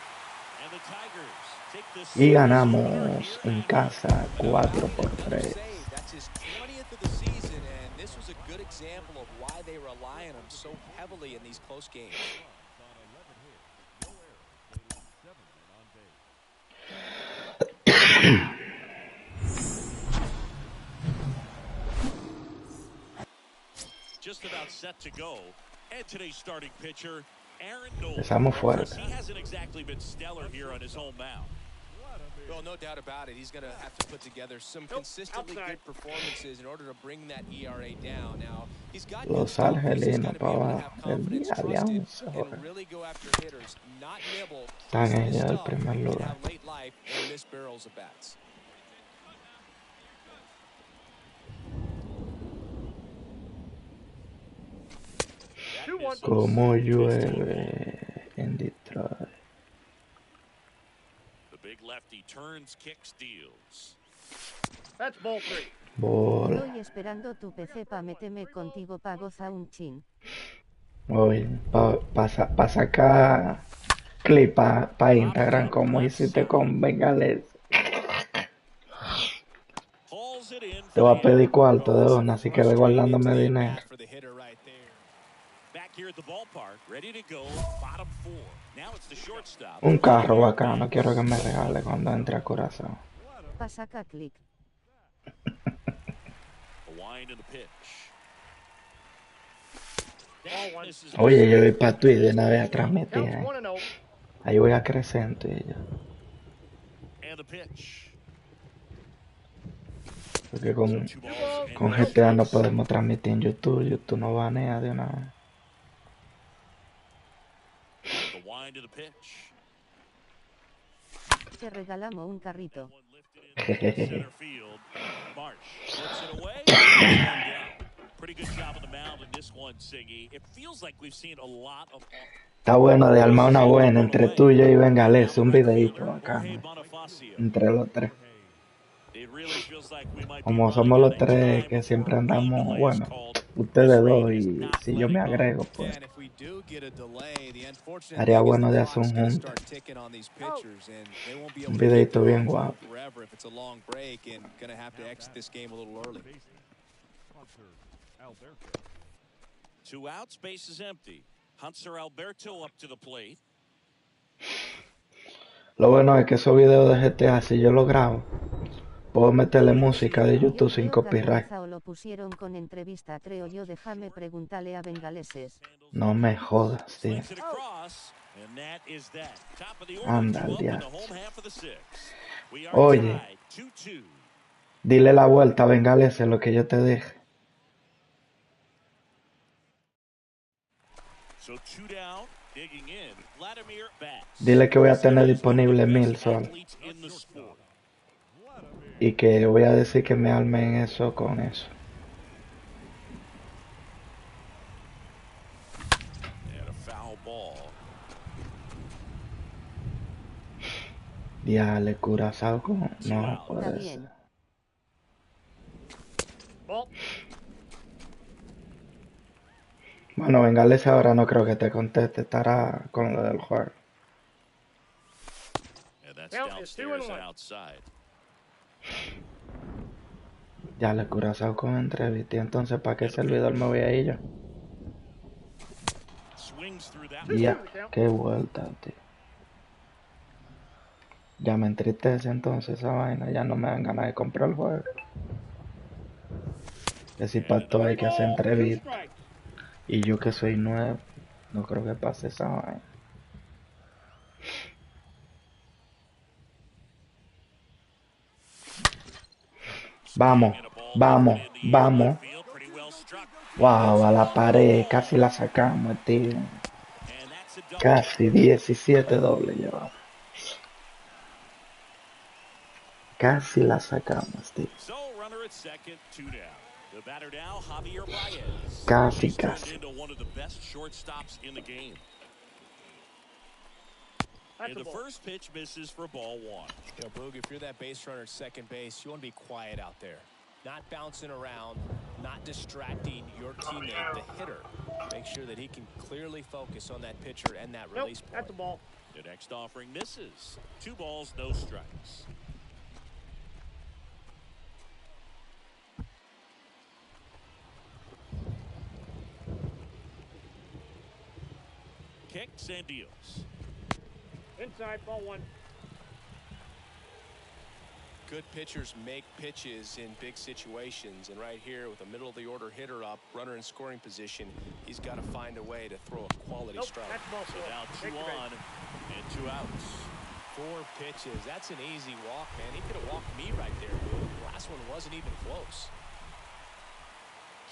And the Tigers take this Y ganamos en casa 4-3. That's his 20th of the season, and this was a good example of why they rely on him so heavily in these close games. just about set to go. And today's starting pitcher, Aaron Nola. Empezamos fuerte. He hasn't exactly been stellar here on his home mound. Well, no doubt about it. He's going to have to put together some consistently good performances in order to bring that ERA down. Now, he's got good Los stuff. He's just Angelinos gotta be para able to abajo. have El confidence, día trust de it, 11, and joder. really go after hitters, not nibble. Están trust his ellos el stuff, primer and lugar. have late life and miss barrels of bats. Como llueve en Detroit. The big lefty turns, kicks, deals. That's ball three. Bola. Estoy esperando tu PC pa' meterme contigo pa' goza un chin. Hoy, para sacar clip para Instagram, como hiciste con Bengales. Pulls it in Te for voy a the pedir out. cuarto de una, así que ve guardándome dinero. For the hitter right there. Back here at the ballpark, ready to go, bottom four. Now it's the shortstop. Un carro bacano, quiero que me regale cuando entre a Curazao. Pa' saca clic. A wind and the pitch. This is Oye, yo voy para Twitch de una vez a transmitir. Counts 1-0. Ahí voy a crecer en Twitch. and the pitch. Porque con Two balls and GTA no podemos transmitir en YouTube. YouTube no banea de una vez. the wind of the pitch. Te regalamos un carrito. One lifted into center field. Marsh flips it away. One down. Pretty good job on the mound in this one, Siggy. It feels like we've seen a lot of Está bueno de armar una buena entre tú y yo y Bengales. Un videito Jorge bacano. Bonifacio. Entre los tres. It really feels like we might be Como running somos out los of tres time que siempre before a andamos, relay is bueno, called. ustedes This dos rate is y not si yo me letting up. agrego, Yeah, pues and if we do get a delay, the unfortunate Haría thing is bueno the de clock's hacer un gonna junte. start ticking on these pitchers, and they won't be able Un to keep videito going bien guapo. forever if it's a long break, and gonna have to exit this game a little early. Hunter Alberto. 2 outs, base is empty. Hunter Alberto up to the plate. Lo bueno es que esos videos de GTA, si yo lo grabo, puedo meterle música de YouTube sin Creo copyright. o lo pusieron con entrevista, creo yo. Déjame preguntarle a Bengaleses. No me jodas, tío. Slings it across, and that is that. Top of the order, Anda, 2 up in the diache. home half of the 6th. We are Oye, tied 2-2. dile la vuelta a Bengales lo que yo te dije. So 2 down, digging in. Vladimir bats. Dile que voy a tener He's one of the disponible best 1000 solo. athletes in the sport. Y que voy a decir que me armen eso con eso. And a foul ball. Diale, Curazao con... No Está puede bien. ser. Ball. Bueno, Bengales ahora no creo que te conteste. Estará con lo del juego. And that's Well, it's 2 and downstairs and 1. outside. Ya le Curazao con entrevista. Entonces, ¿para qué servidor me voy a ir yo? Swings through that. Ya, qué vuelta, tío. Ya me entristece entonces esa vaina. Ya no me dan ganas de comprar el juego. Que si para todo hay que hacer entrevista. Strike. Y yo que soy nuevo, no creo que pase esa vaina. Vamos, vamos, vamos. Pretty well struck. Wow, a la pared, casi la sacamos, tío. And that's a double. Casi 17 dobles llevamos. Casi la sacamos, tío. So runner at second, 2 down. The batter now, Javier Baez. Casi, He's turned casi. into one of the best shortstops in the game. That's And a the ball. first pitch misses for ball 1. You know, Boog, if you're that base runner at second base, you want to be quiet out there. Not bouncing around, not distracting your teammate, the hitter. Make sure that he can clearly focus on that pitcher and that Nope, release that's point. the ball. The next offering misses. 2 balls, no strikes. Kicks and deals. Inside, ball 1. Good pitchers make pitches in big situations, and right here with a middle of the order hitter up, runner in scoring position, he's got to find a way to throw a quality Nope, strike. that's ball So 4. now 2 Take the on and 2 outs. 4 pitches. That's an easy walk, man. He could have walked me right there, Boog. The last one wasn't even close.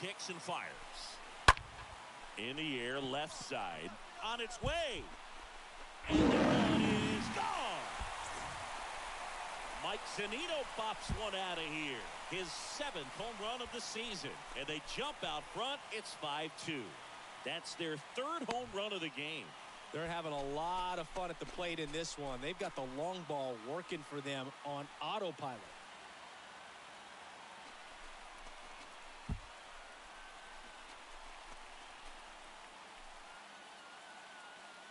Kicks and fires. In the air, left side. On its way. And the run is gone. Mike Zunino pops one out of here. His 7th home run of the season. And they jump out front. It's 5-2. That's their 3rd home run of the game. They're having a lot of fun at the plate in this one. They've got the long ball working for them on autopilot.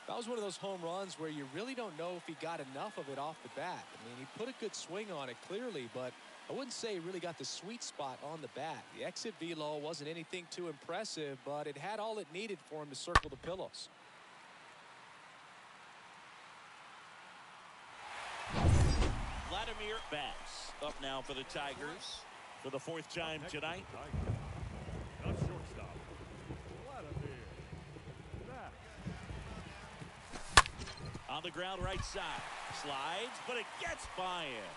That was one of those home runs where you really don't know if he got enough of it off the bat. I mean, he put a good swing on it clearly, but I wouldn't say he really got the sweet spot on the bat. The exit velo wasn't anything too impressive, but it had all it needed for him to circle the pillows. Vladimir Bass up now for the Tigers for the 4th time tonight. Not shortstop. Vladimir. Back. On the ground right side. Slides, but it gets by him.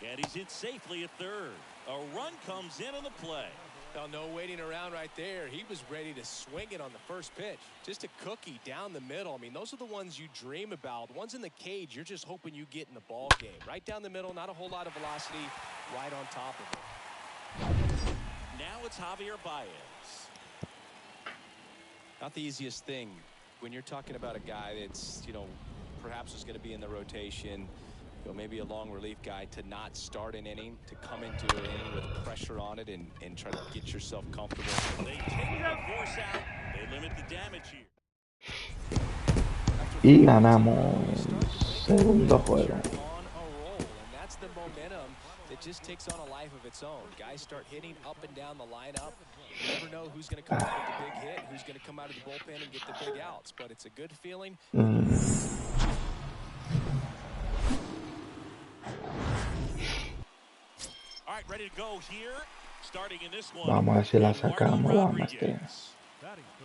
And he's in safely at 3rd. A run comes in on the play. Now, no waiting around right there. He was ready to swing it on the first pitch. Just a cookie down the middle. I mean, those are the ones you dream about. The ones in the cage, you're just hoping you get in the ball game. Right down the middle, not a whole lot of velocity, right on top of it. Now it's Javier Baez. Not the easiest thing when you're talking about a guy that's, perhaps is going to be in the rotation, maybe a long relief guy, to not start an inning, to come into an inning with pressure on it and try to get yourself comfortable. They take the force out. They limit the damage here. Y ganamos segundo juego. On a roll, and that's the momentum that just takes on a life of its own. Guys start hitting up and down the lineup. You never know who's going to come out with the big hit, who's going to come out of the bullpen and get the big outs, but it's a good feeling. right, ready to go here. Starting in this one. Vamos a ver si la sacamos. Vamos, tío.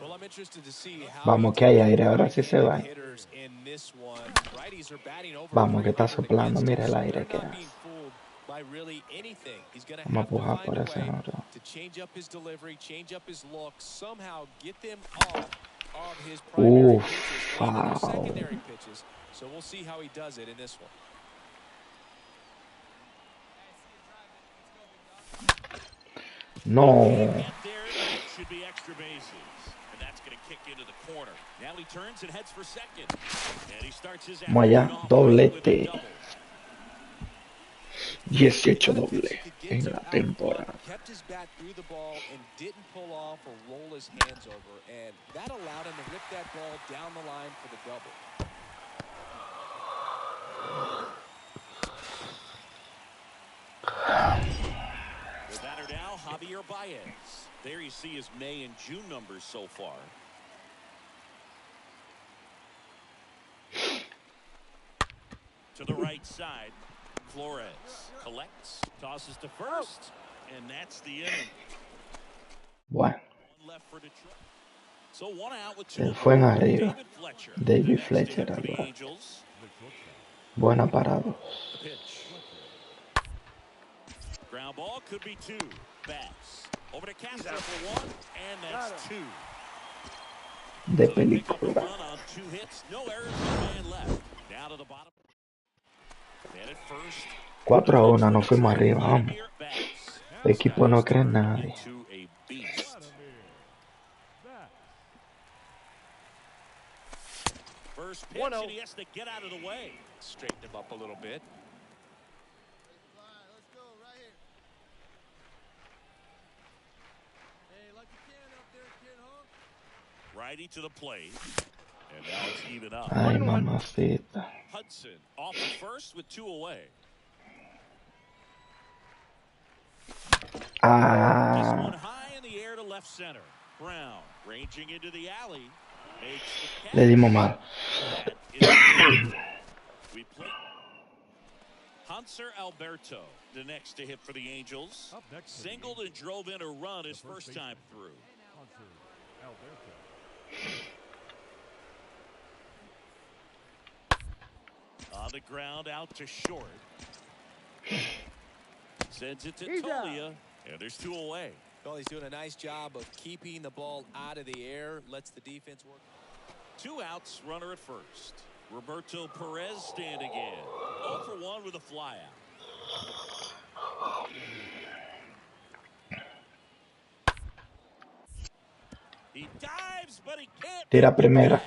Well, I'm interested to see how Vamos, que hay aire. Ahora sí se va. hitters in this one. Righties are batting over Vamos, que está 300 soplando. against Mira him, el so aire they're que not being hace. fooled by really anything. He's going to Vamos a have to pujar find por a ese way otro. to change up his delivery, change up his look, somehow get them off of his primary pitches and their Foul. secondary pitches. So we'll see how he does it in this one. No. Get there, that should be extra bases. And that's going to kick into the corner. Now he turns and heads for second. And he starts his Vamos allá. afternoon off with a Doblete. double. 18 doble en la temporada. Kept his bat through the ball and didn't pull off or roll his hands over, and that allowed him to rip that ball down the line for the double. The batter now, Javier Baez. There you see his May and June numbers so far. To the right side, Flores collects, tosses to first, and that's the inning. Bueno, One left for Detroit. So one out with se two. fue en arriba. David Fletcher. David The next to Fletcher hit for the arriba. Angels. Buena parados. The pitch. Ground ball could be two. Bass. Over to Castro for one, and that's two. De So they pick up a película. run on 2 hits. No errors, no man left. Now to the bottom. And at first. 4-1, nos fuimos arriba. Vamos. Vladimir Bass. El equipo no cree en nadie. Into a beast. First pitch, and he has to get out of the way. Straighten him up a little bit. Let's go right here. Hey, like you can up there, kid, huh? Righty to the plate. And now it's even up. Ay, mamacita. Hudson off at first with 2 away. This Ah, one high in the air to left center. Brown ranging into the alley. Makes the le catch. dimos mal. That is it. We play Hanser Alberto, the next to hit for the Angels. Up next for the Singled and drove in a run his first time through. Hunter Alberto. On the ground out to short. Sends it to Tolia, and there's 2 away. Well, he's doing a nice job of keeping the ball out of the air, lets the defense work. 2 outs, runner at first. Roberto Perez standing in. 0 for 1 with a flyout. He dives, but he can't. Tira primera.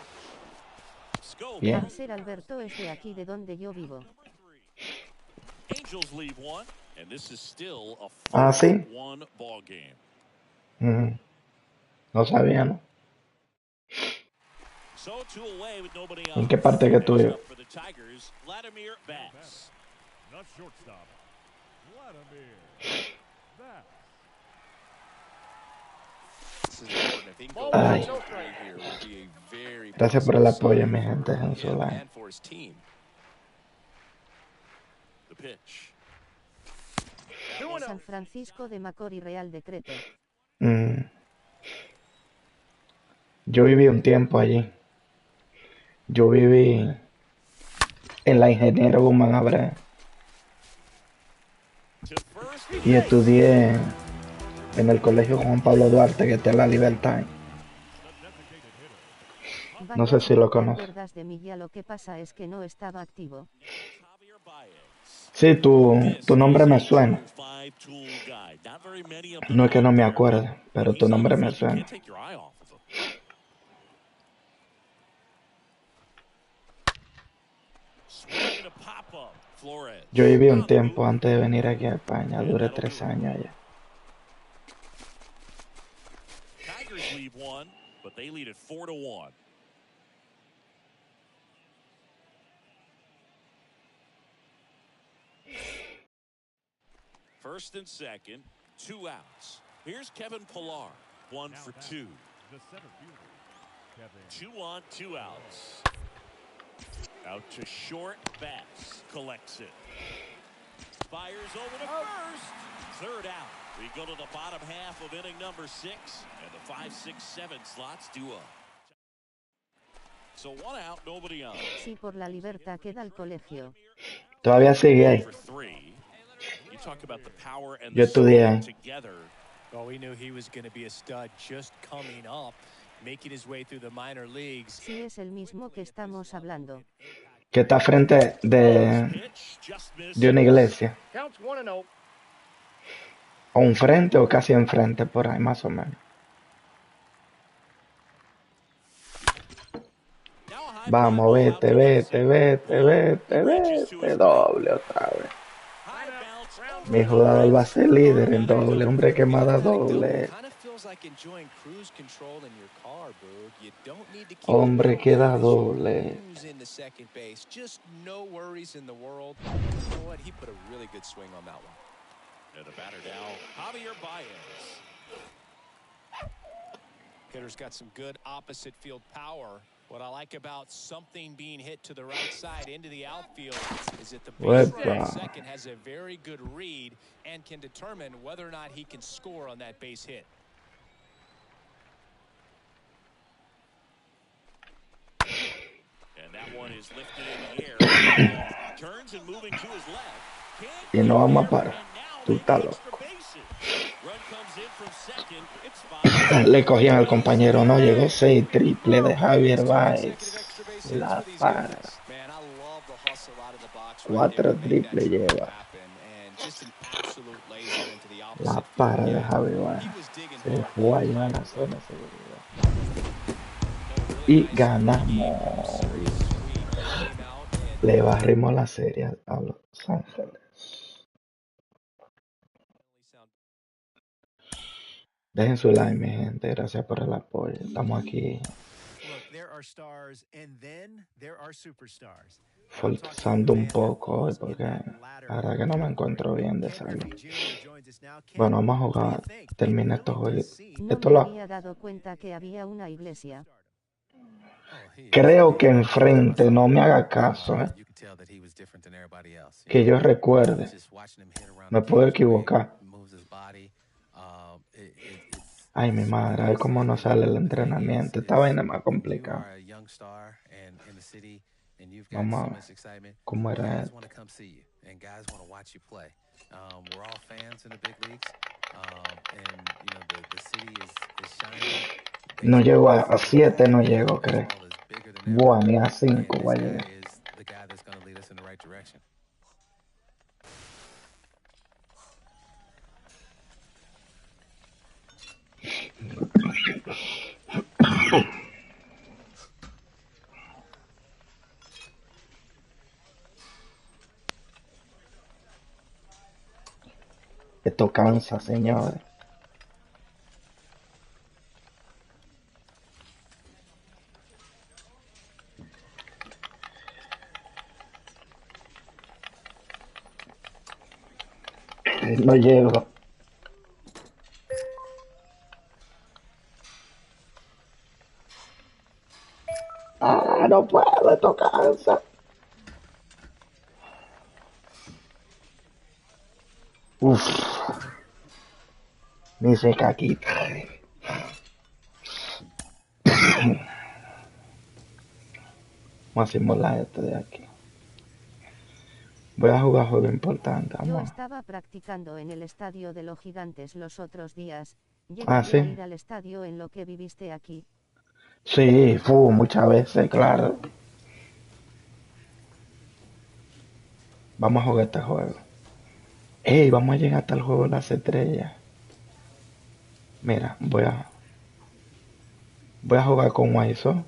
Scope. Bien. Hanser Alberto es de aquí de donde yo vivo. Angels leave 1, and this is still a Ah, sí. 4-1 ball game. Ujú. No sabía, ¿no? So 2 away with nobody ¿En on. qué parte que tú Next vives? up for the Tigers, Vladimir Bass. Not shortstop. Vladimir Bass. This is important. If he can go Ay. 1-2-3 here, would be a very Gracias por el positive apoyo, sign mi gente. En for su him like. and for his team. The pitch. San Francisco de Macorís Real Decreto. Mm. Yo viví un tiempo allí. Yo viví en la Ingeniero Guzmán Abreu To first. y estudié en el colegio Juan Pablo Duarte, que está en La Libertad. No sé si lo ¿Te conoces. acuerdas de mí? Ya lo que pasa es que no estaba activo. Javier Baez. Sí, tu nombre me suena. Five tool guy. Not very many of them No es que no out me there, acuerde, pero but tu he's on nombre the me field. You suena. can't take your eye off of him. Swinging a pop-up. Flores. Yo viví un tiempo antes de venir aquí a España. Duré 3 años allá. Tigers leave 1, but they lead it 4-1. First and second, 2 outs. Here's Kevin Pillar, 1 for 2. The center fielder, Kevin. 2 on, 2 outs. Out to short, Bass collects it. Fires over to first. third out. We go to the bottom half of inning number 6, and the 5, 6, 7 slots do up. So 1 out, nobody on. Sí, por la libertad queda el colegio. Todavía sigue ahí. For 3. You talk about the power and Yo the estudié ahí. speed together. Well, we knew he was going to be a stud just coming up, making his way through the minor leagues. Sí, es el mismo que estamos hablando. Que está frente de una iglesia. Counts 1-0. O un frente o casi enfrente, por ahí más o menos. Vamos, vete, vete, vete, vete, vete. Doble otra vez. Mi jugador va a ser líder en doble. Hombre, que me da doble. Hombre, que da doble. Hitter's got some good opposite field power. What I like about something being hit to the right side into the outfield is that the base runner second has a very good read and can determine whether or not he can score on that base hit. And that one is lifted in the air. Turns and moving to his left. Y no vamos a parar. Tú estás loco. Le cogían al compañero, no llegó 6 triple de Javier Baez. La para. 4 triple lleva. La para de Javier Baez. Se fue allá a la zona de seguridad. Y ganamos. Le barrimos la serie a Los Ángeles. Dejen su like, mi gente. Gracias por el apoyo. Estamos aquí forzando un poco hoy porque la verdad que no me encuentro bien de salud. Bueno, vamos a jugar. Termina estos juegos. No me había dado cuenta que había una iglesia. Creo que enfrente, no me haga caso, que yo recuerde. Me puedo equivocar. Ay, mi madre, a ver cómo nos sale el entrenamiento. Esta vaina es más complicada. Vamos a ver cómo era esto. No llego a 7, no llego, creo. Buah, ni a 5 voy a llegar. Esto cansa, señores. No llego. Ah, no puedo, esto cansa. Uf. Ni se caquita. Vamos a simular esto de aquí. Voy a jugar juego importante, Yo amor. estaba practicando en el estadio de los Gigantes los otros días. ¿Sí? A ir al estadio en lo que viviste aquí. Sí, muchas veces, claro. Vamos a jugar este juego. Ey, vamos a llegar hasta el juego de las estrellas. Mira, voy a jugar con Wiseau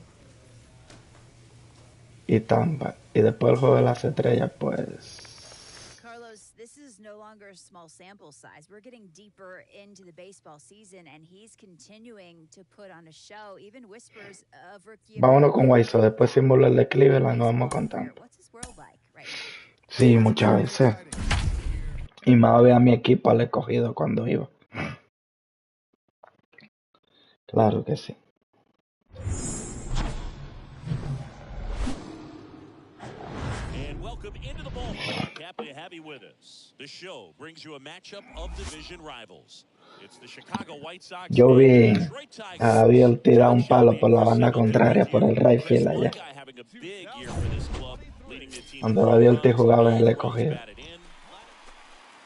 y Tampa. Y después el juego de las estrellas, pues... Carlos, this is no longer a small sample size. We're getting deeper into the baseball season, and he's continuing to put on a show. Even whispers of rookie... Vámonos con Wiseau, después simular el de Cleveland, nos vamos con Tampa. Sí, muchas veces. Y más ver a mi equipo al escogido cuando iba. Claro que sí. Welcome into the ballpark. Happy to have you with us. The show brings you a matchup of division rivals. It's the Chicago White Sox Yo and the vi Detroit a Tigers. David tirar John un palo Shelby por and la Chris banda Sale here contraria, with por you. el right Chris, field one allá. guy having a big year for this club, leading the team to Donde 4 David runs, jugaba en 8 el runs escogido. batted in.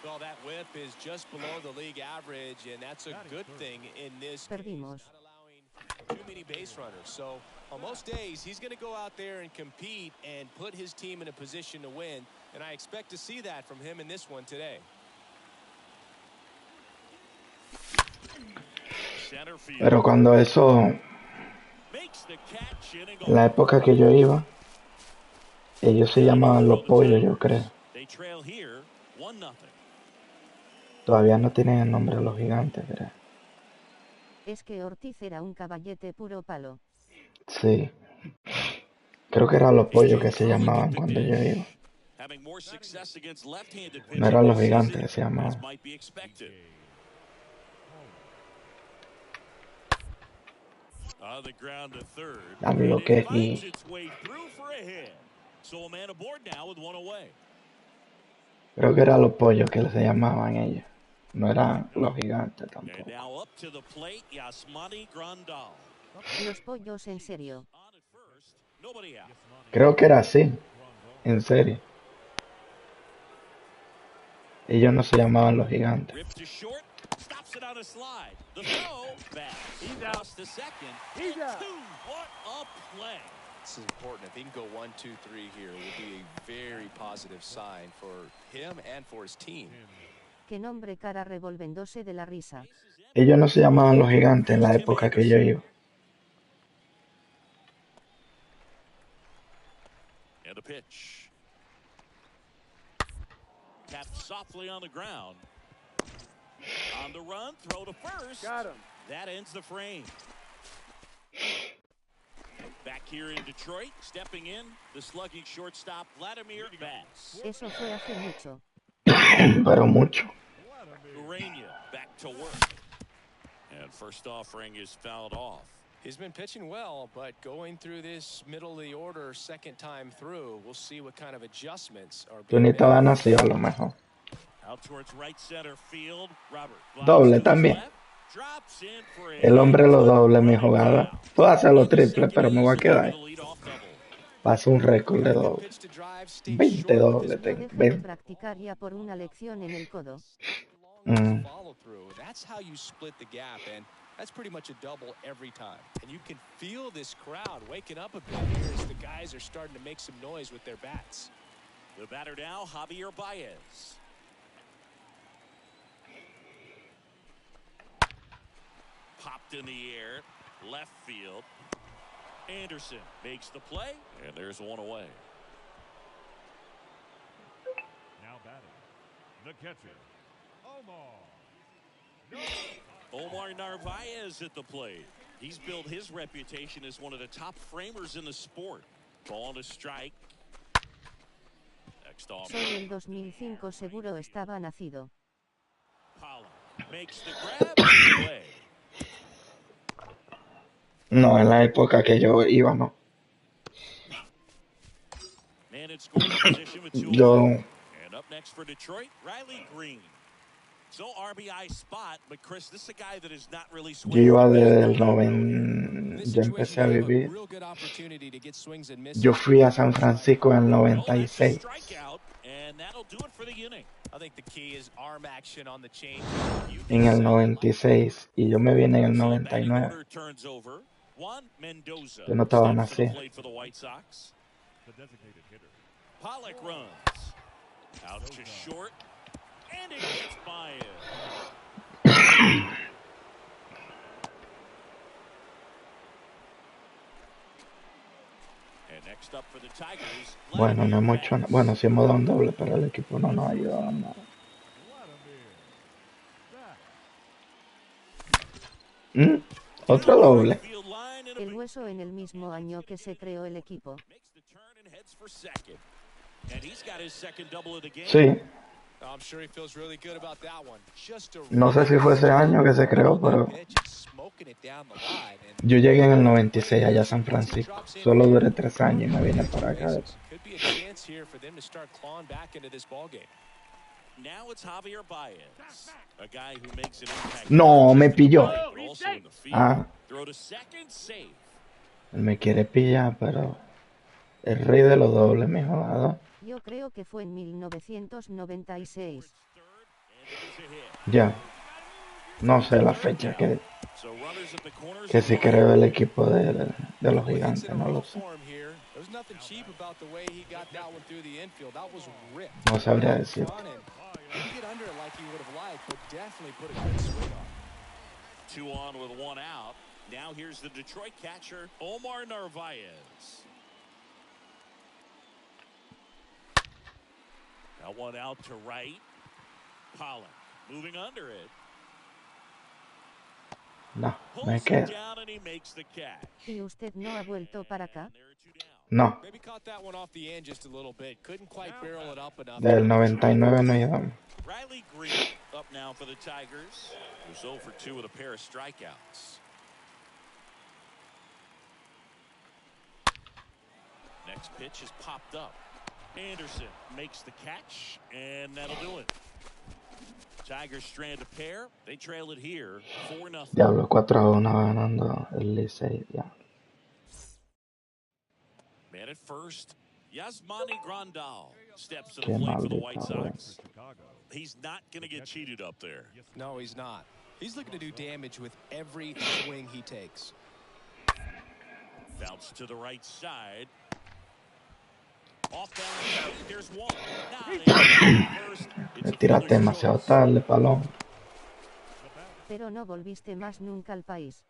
Well, that whip is just below the league average, and that's a good thing in this case, Perdimos. not allowing too many base runners. So on most days, he's going to go out there and compete and put his team in a position to win, and I expect to see that from him in this one today. Center field. Pero cuando eso, Makes the catch, inning en la over. época que yo iba, ellos se llamaban los pollos, yo creo. They trail here, 1-0. Todavía no tienen el nombre de los gigantes, ¿verdad? Es que Ortiz era un caballete puro palo. Sí. Creo que eran los pollos que se llamaban cuando yo iba. Having more success against left-handed No pitching eran los this gigantes season, que se as llamaban. might be expected. On the ground to third. Dame lo And que it finds aquí. its way through for a hit. So a man aboard now with 1 away. Creo que eran los pollos que se llamaban ellos. No eran los gigantes And tampoco. now up to the plate, Yasmani Grandal. Los pollos en serio. On at first, nobody out. Creo que era así. En serio. Ellos no se llamaban los gigantes. Ripped to short, stops it on a slide. The throw, back. He's out to second. He's out. 2. What a play. This is important. If he can go 1, 2, 3 here, it will be a very positive sign for him and for his team. Qué nombre cara revolviéndose de la risa. Ellos no se llamaban los gigantes en la época que yo iba. And the pitch. Tapped softly on the ground. On the run, throw to first. Got him. That ends the frame. Back here in Detroit, stepping in, the slugging shortstop, Vladimir Bass. Eso fue hace mucho. Pero mucho. Urania back to work. And first offering is fouled off. He's been pitching well, but going through this middle of the order second time through, we'll see what kind of adjustments are Tú ni being estabas made. nacido a lo mejor. Out towards right center field. Robert glides Doble to his también. left, drops in for a El hombre lo hit. doble, mi jugada. Puedo hacer los triples, Second pero me voy a base quedar over ahí. the leadoff double. Paso un récord de Good doble. pitch to drive, stay 20 short with dobles his Yo tengo. dejo de 20. practicar ya por una lección en el codo. long follow through. That's how you split the gap, and that's pretty much a double every time. And you can feel this crowd waking up a bit here as the guys are starting to make some noise with their bats. The batter now, Javier Baez. Popped in the air, left field. Anderson makes the play, and there's 1 away. Now batting, the catcher, Omar Narvaez at the plate. He's built his reputation as one of the top framers in the sport. Ball to strike. Next off. Soy el 2005 seguro estaba nacido. Pollock makes the grab and play. No, en la época que yo iba, no. Man in scoring position with 2 Yo, away. And up next for Detroit, Riley Green. So RBI spot, but Chris, this is a guy that is not really yo swinging. iba desde el 90. This Yo situation empecé a gave a vivir. real good opportunity to get swings and misses. Yo fui a San Francisco en el Oh, that's a 96. strikeout, and that'll do it for the inning. I think the key is arm action on the change. En el 96. Y yo me vine en el So the batting 99. order turns over. Juan Mendoza Yo no estaba steps to the nacido. plate for the White Sox. the designated hitter. Pollock runs out to short, and it gets by him. And next up for the Tigers. Bueno, no Vladimir hemos hecho Bass. nada. Bueno, sí hemos dado un doble, pero el equipo no nos ha ayudado en nada. Otro doble. Field line and a El hueso en el mismo año que se creó el equipo. makes the turn and heads for second. And he's got his second double of the game. Sí. I'm sure he feels really good about that one. Just a No sé si fue ese año que se creó, pero pitch, smoking it down the line, and yo llegué en el 96 allá a San Francisco. Solo duré 3 años y me vine para acá. could be a chance here for them to start clawing back into this ball game. Now it's Javier Baez, a guy who makes an impact. No, me pilló. Also in the field. Ah, Throw to second, safe. él me quiere pillar, pero el rey de los dobles, mi jugador. Yo creo que fue en 1996. Ya. No sé la fecha que se creó el equipo de los gigantes, no lo sé. No sabría decir. 2 on with 1 out. Now here's the Detroit catcher, Omar Narvaez. Now 1 out to right. Pollock moving under it. No, me quedo. ¿Y usted no ha vuelto para acá? No. Maybe caught that one off the end just a little bit. Couldn't quite barrel it up enough. Del 99 no íbamos. Riley Green up now for the Tigers. Who's 0 for 2 with a pair of strikeouts. Next pitch is popped up. Anderson makes the catch, and that'll do it. Tigers strand a pair. They trail it here 4-0. Diablo, 4-1 ganando el Licey, ya. Man at first, Yasmani Grandal steps to the Qué plate for the maldita White Sox. He's not going to get cheated up there. No, he's not. He's looking to do damage with every swing he takes. Bounce to the right side. Off balance, there's one. Me tiraste demasiado tarde, palón. Pero no volviste más nunca al país.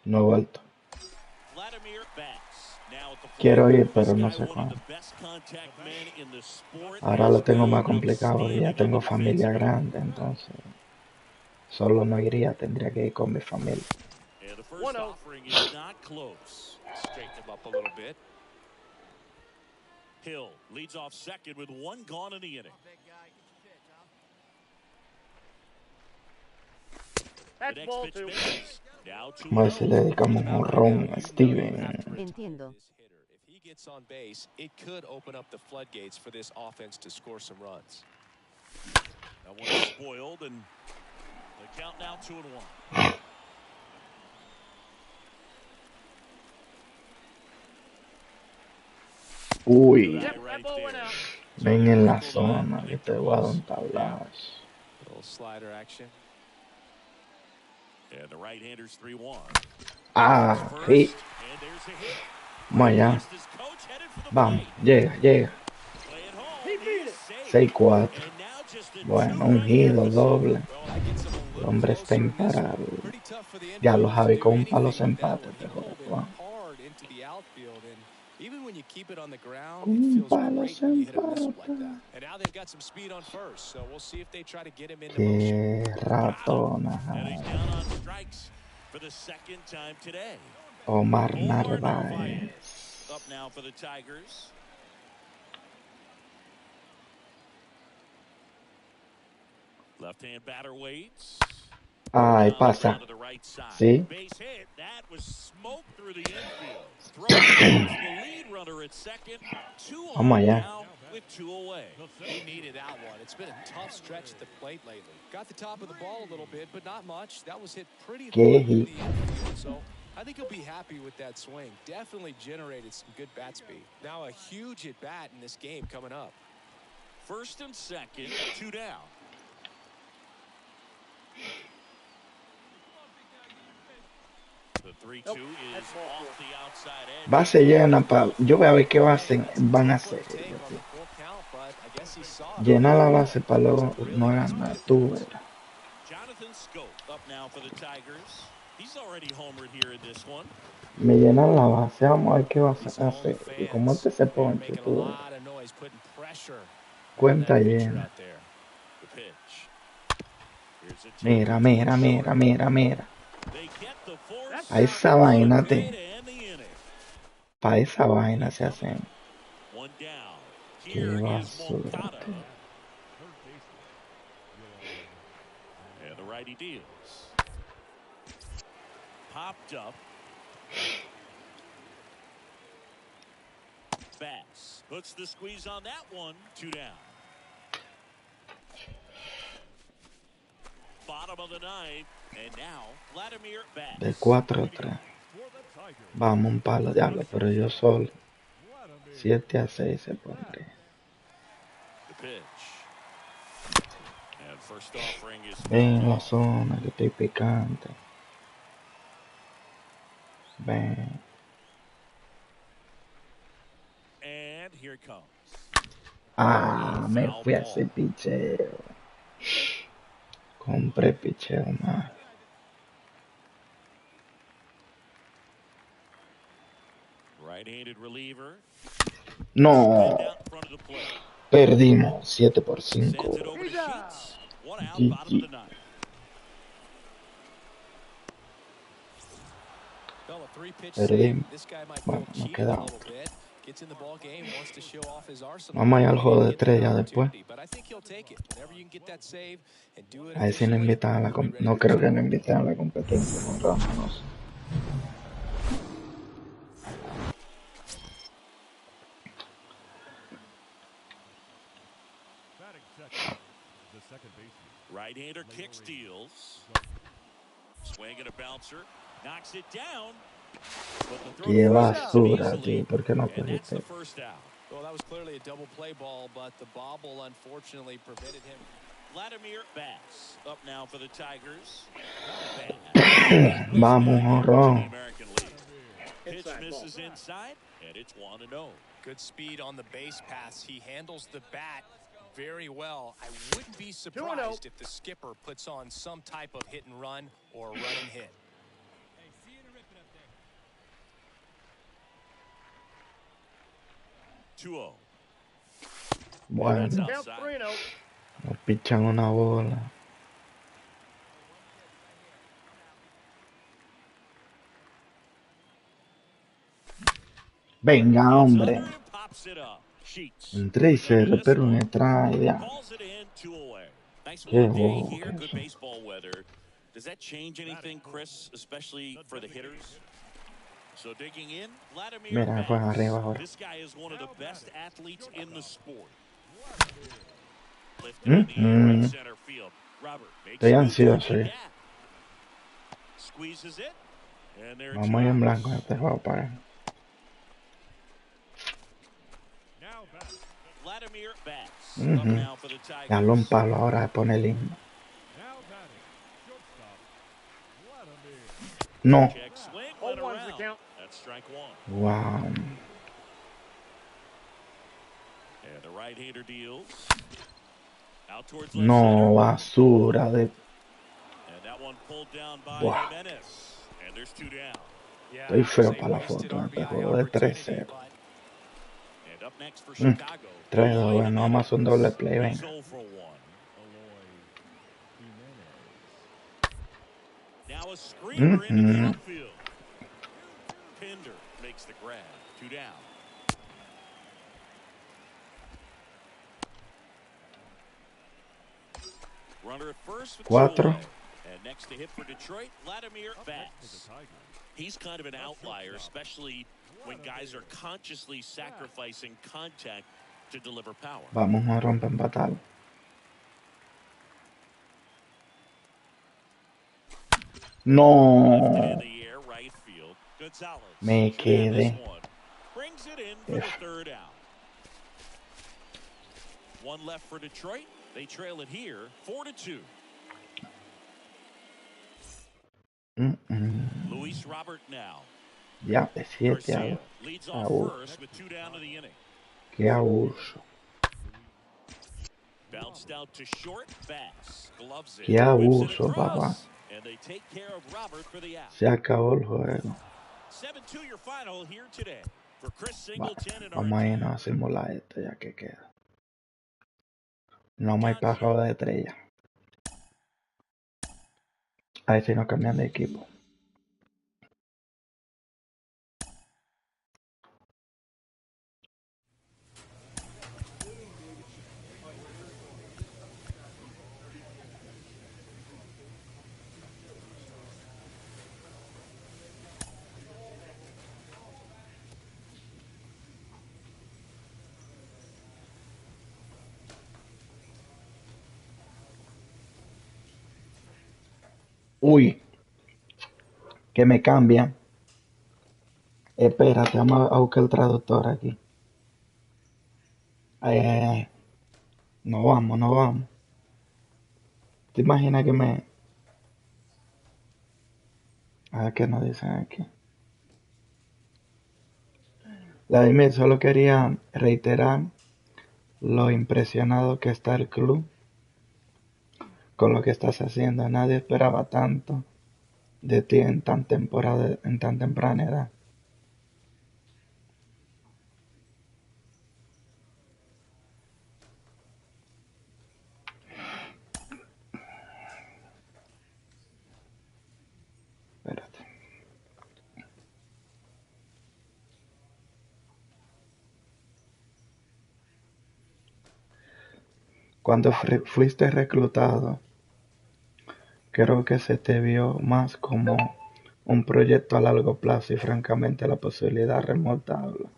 No he vuelto. Quiero ir, pero no sé cuándo. Ahora lo tengo más complicado porque ya tengo familia grande, entonces solo no iría, tendría que ir con mi familia. Hill leads off second with 1 gone in the inning. That's ball 2. Como a ver si le dedicamos un jorrón a Steven. Entiendo. If he gets on base, it could open up the floodgates for this offense to score some runs. That one is spoiled, and the count now 2-1. Uy, That ball went out. ven en la zona que te voy a dar un tablazo. Little slider action. And the right-hander's 3-1. Ah, sí. Vamos allá. Vamos, llega. 6-4. Bueno, un giro doble. El hombre está imparable. Ya los Javi con un palo se empate. Even when you keep it on the ground, Un it feels palo great se when you hit a missile like empata. that. And now they've got some speed on first, so we'll see if they try to get him into Qué motion. ratona. And he's down on strikes for the second time today. Omar Omar Narváez. Narváez up now for the Tigers. Left-hand batter waits. Ay, pasa. To the right side. Sí. Base hit. That was smoke through the infield. Throw the lead runner at second. 2 on Vamos allá. now with 2 away. He needed that one. It's been a tough stretch at the plate lately. Got the top of the ball a little bit, but not much. That was hit pretty low Qué through hit. the infield, so I think he'll be happy with that swing. Definitely generated some good bat speed. Now a huge at bat in this game coming up. First and second, 2 down. The 3-2 is off the outside edge. Base llena, yo voy a ver qué van a hacer. Llena la base para luego no ganar. Tú verás. Jonathan Scope up now for the Tigers. He's already homered here in this one. Me llenan la base, vamos a ver qué va a hacer. Y como este se ponche, tú verás. Cuenta llena. Mira. A esa vaina para esa vaina se hacen. Qué basura. And the righty deals. Popped up. Bass puts the squeeze on that one. 2 down. Bottom of the ninth, and now Vladimir Bass. De 4-3. Vamos, un palo, diablo, pero yo solo. 7-6 se pondría. The pitch. And first offering is Ven la zona, que estoy picante. Ven. And here it comes. Ah, me fui a hacer picheo. Compré picheo más. Right-handed reliever. No. Perdimos 7-5. GG. Perdimos. Bueno, nos quedamos. Vamos a ir al juego de estrella después. A ver si nos invitan a la competencia. No creo que nos inviten a la competencia con Ramos, no sé. Right-hander kick steals. Swing and a bouncer. Knocks it down. Qué basura, tío. ¿Por qué no cogiste? Well, that was clearly a double play ball, but the bobble unfortunately prevented him. Vladimir Bass up now for the Tigers. Vamos, jorrón. Pitch misses inside, and it's 1-0. Good speed on the base pass. He handles the bat very well. I wouldn't be surprised if the skipper puts on some type of hit and run or run and hit. Hey, see you to rip it up there. 2-0. Bueno, nos pichan una bola. Venga, hombre. Un 3-0, pero un strike, ya. Qué bobo que eso. Does that change anything, Chris, especially for the hitters? So digging in, Vladimir Mira, fue arriba ahora. This guy is one of the best athletes in the sport. Lifted in the air right center field. Robert makes Estoy ansioso, it. Squeezes it. And there vamos a ir en blanco en este juego para Vladimir Bass. Up now for the Tigers. darle un palo ahora de poner el himno. No. Wow. And the right-hander deals. Out towards left No, basura de. and that one pulled down by Jimenez. And there's 2 down. Estoy feo para la foto en este juego de 3-0. And up next for Chicago. 3-2, bueno, vamos a hacer un doble play, venga. Now a screamer into the outfield. Pinder makes the grab. 2 down. Runner at first with 4. 2 away. And next to hit for Detroit, Vladimir Bass. He's kind of an outlier, especially when guys are consciously sacrificing contact to deliver power. Vamos a romper empatar. No. Me quedé. Brings it in for the 3rd out. One left for Detroit. They trail it here 4-2. Luis Robert now. Ya, de 7 leads off first with 2 down to the inning. Qué abuso. Bounced out to short. Bass gloves it. Qué abuso, papá. And they take care of Robert for the out. Se acabó el juego. 7-2 your final here today for Chris Vale, Singleton and vamos a irnos a simular esto ya que queda. No me hay pájaro de estrella. A ver si nos cambian de equipo. Uy, que me cambian. Espérate, vamos a buscar el traductor aquí. Ay, ay, ay. No vamos, no vamos. ¿Te imaginas que me... A ver qué nos dicen aquí? Vladimir, solo quería reiterar lo impresionado que está el club con lo que estás haciendo. Nadie esperaba tanto de ti en tan temprana edad. Espérate. Cuando fuiste reclutado, creo que se te vio más como un proyecto a largo plazo y francamente la posibilidad remota habla.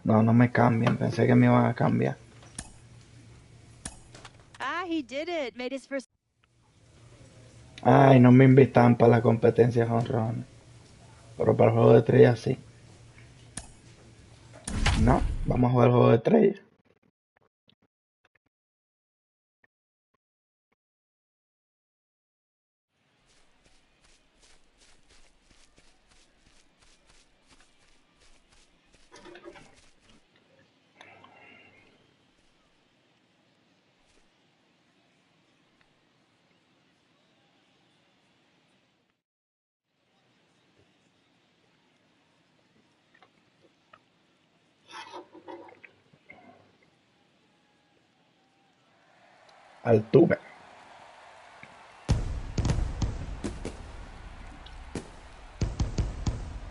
No, no me cambian, pensé que me iban a cambiar. He did it. Made his first. Ay, no me invitan para la competencia jonrones, pero para el juego de estrellas sí. No, vamos a jugar el juego de estrellas. Altuve.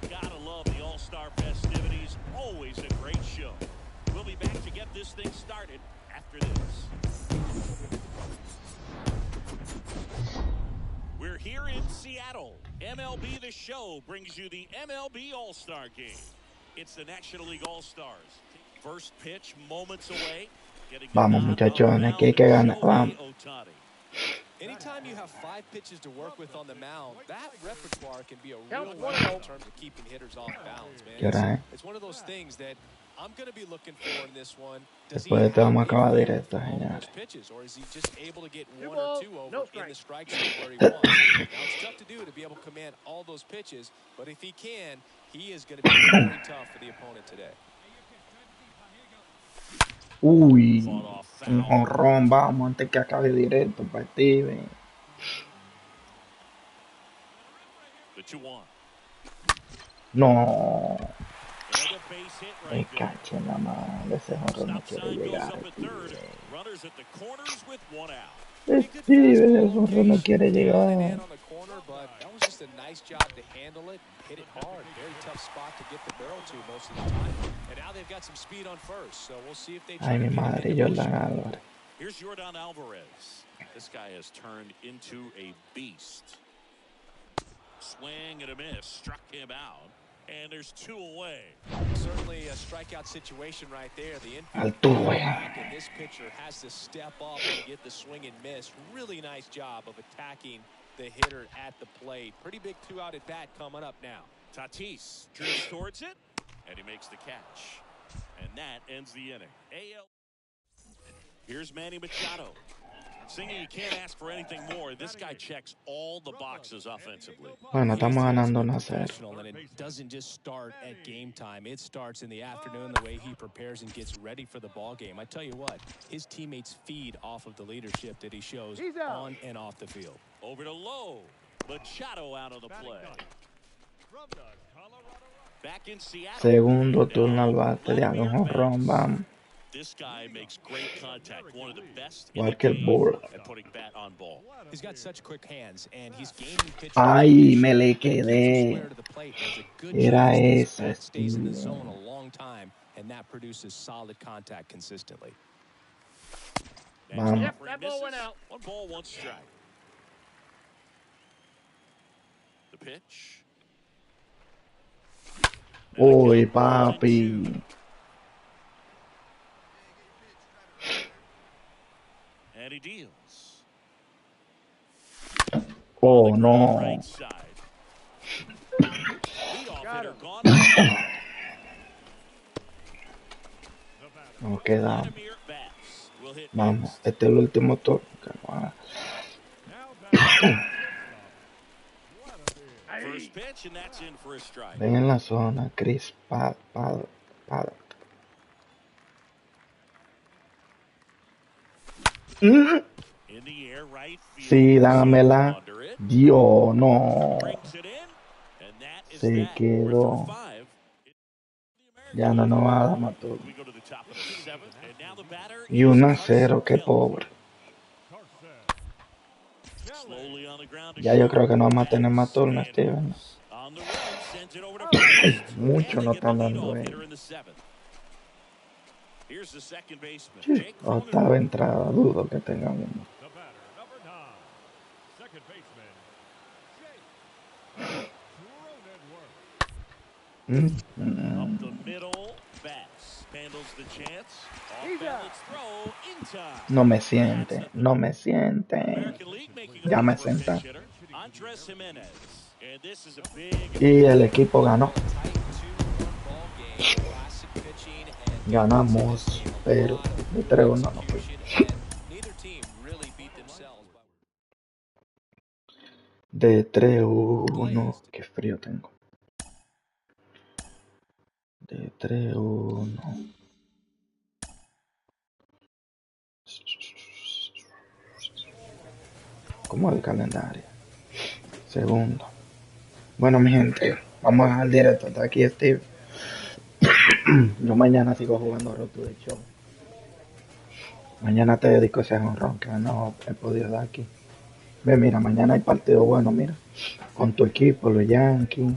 Gotta love the All-Star festivities. Always a great show. We'll be back to get this thing started after this. We're here in Seattle. MLB The Show brings you the MLB All-Star Game. It's the National League All-Stars. First pitch moments away. Vamos muchachones, que hay que ganar. Vamos. Anytime you have 5 pitches to work with on the mound, that repertoire can be a real weapon in terms of keeping hitters off balance, man. It's one of those things that I'm going to be looking for in this one. Does he have vamos a acabar directo, all señores. those pitches, or is he just able to get 1 or 2 over in the strike zone where he wants? Now, it's tough to do to be able to command all those pitches, but if he can, he is going to be very tough for the opponent today. Uy, un jonrón, vamos, antes que acabe directo para Steven. No. Me caché en la madre, ese jonrón no quiere llegar. Steven, el jonrón no quiere llegar. That was just a nice job to handle it, hit it hard. Very tough spot to get the barrel to most of the time. And now they've got some speed on first, so we'll see if they try Ay, mi to madre, Jordan Álvarez. Here's Jordan Alvarez. This guy has turned into a beast. Swing and a miss, struck him out. And there's 2 away. Certainly a strikeout situation right there. The infield and this pitcher has to step up and get the swing and miss. Really nice job of attacking the hitter at the plate. Pretty big 2-out at bat coming up now. Tatis drifts towards it, and he makes the catch. And that ends the inning. Here's Manny Machado. Singing, you can't ask for anything more. This guy checks all the boxes offensively. Bueno, estamos ganando 1-0. And it doesn't just start at game time. It starts in the afternoon, the way he prepares and gets ready for the ball game. I tell you what, his teammates feed off of the leadership that he shows on and off the field. Over to Lowe. Machado out of the play. Back in Seattle. Segundo turno al bate, de un jonrón, vamos. This guy makes great contact. One of the best in Igual the que el game Burr. at putting bat on ball. He's got such quick hands, and he's gaining pitch. Ay, me le quedé. Era esa, stays in the zone a long time, and that produces solid contact consistently. Vamos. Yep, that ball went out. 1 ball, 1 strike. The pitch. Uy, papi. And he deals. Oh, no. Right side. Leadoff hitter gone. Nos quedamos. Vladimir Bats will hit Vamos. next. Este es el último turno. First pitch, and that's in for a strike. Ven en la zona, Chris. Pada. In the air, right field. Sí, dámela. Under it. Dios, no. Brings it in, and that is Se that. quedó. We're through 5. Ya no nos va a dar más turno. We go to the top of the 7th, and now the batter Y is 1-0, qué Carson pobre. Slowly on the ground to Ya yo short. creo que no vamos a tener más turnos, And Steven. on the run, sends it over to first. Mucho And no they get the están dando leadoff ellos. hitter in the 7th. Here's the second baseman, Sí, Jake Cronin. octava entrada, dudo que tengan uno. The batter, number 9, second baseman, Jake Cronenworth. Up the middle, Bats handles the chance. Off balance throw in time. No me siente, no me siente. American League making a Ya me move for a senté. pinch hitter. Andres Jimenez. And this is a big Y el equipo ganó. Ganamos, pero de 3-1 no fue. De 3-1, qué frío tengo. De 3-1. ¿Cómo el calendario? Segundo. Bueno, mi gente, vamos a dejar el directo. Hasta aquí, Steve. Yo mañana sigo jugando Road to the Show. Mañana te dedico ese jonrón que no he podido dar aquí. Ve, mira, mañana hay partido bueno, mira. Con tu equipo, los Yankees,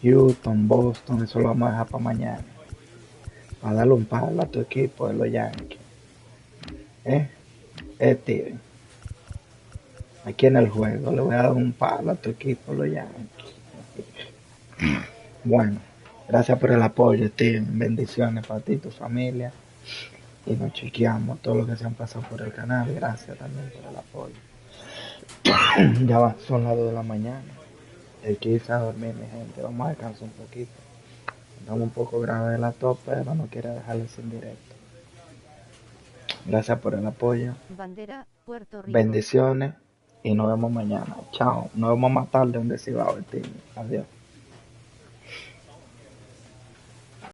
Houston, Boston, eso lo vamos a dejar para mañana. Para darle un palo a tu equipo de los Yankees. Steven. Aquí en el juego le voy a dar un palo a tu equipo, los Yankees. Bueno, gracias por el apoyo, Steven. Bendiciones para ti y tu familia. Y nos chequeamos todos los que se han pasado por el canal. Gracias también por el apoyo. Ya son las 2 de la mañana. Hay que irse a dormir, mi gente. Vamos a descansar un poquito. Estamos un poco grave de la tos, pero no quiero dejarles sin directo. Gracias por el apoyo. Bandera, Puerto Rico. Bendiciones. Y nos vemos mañana. Chao. Nos vemos más tarde donde se va a vestir. Adiós.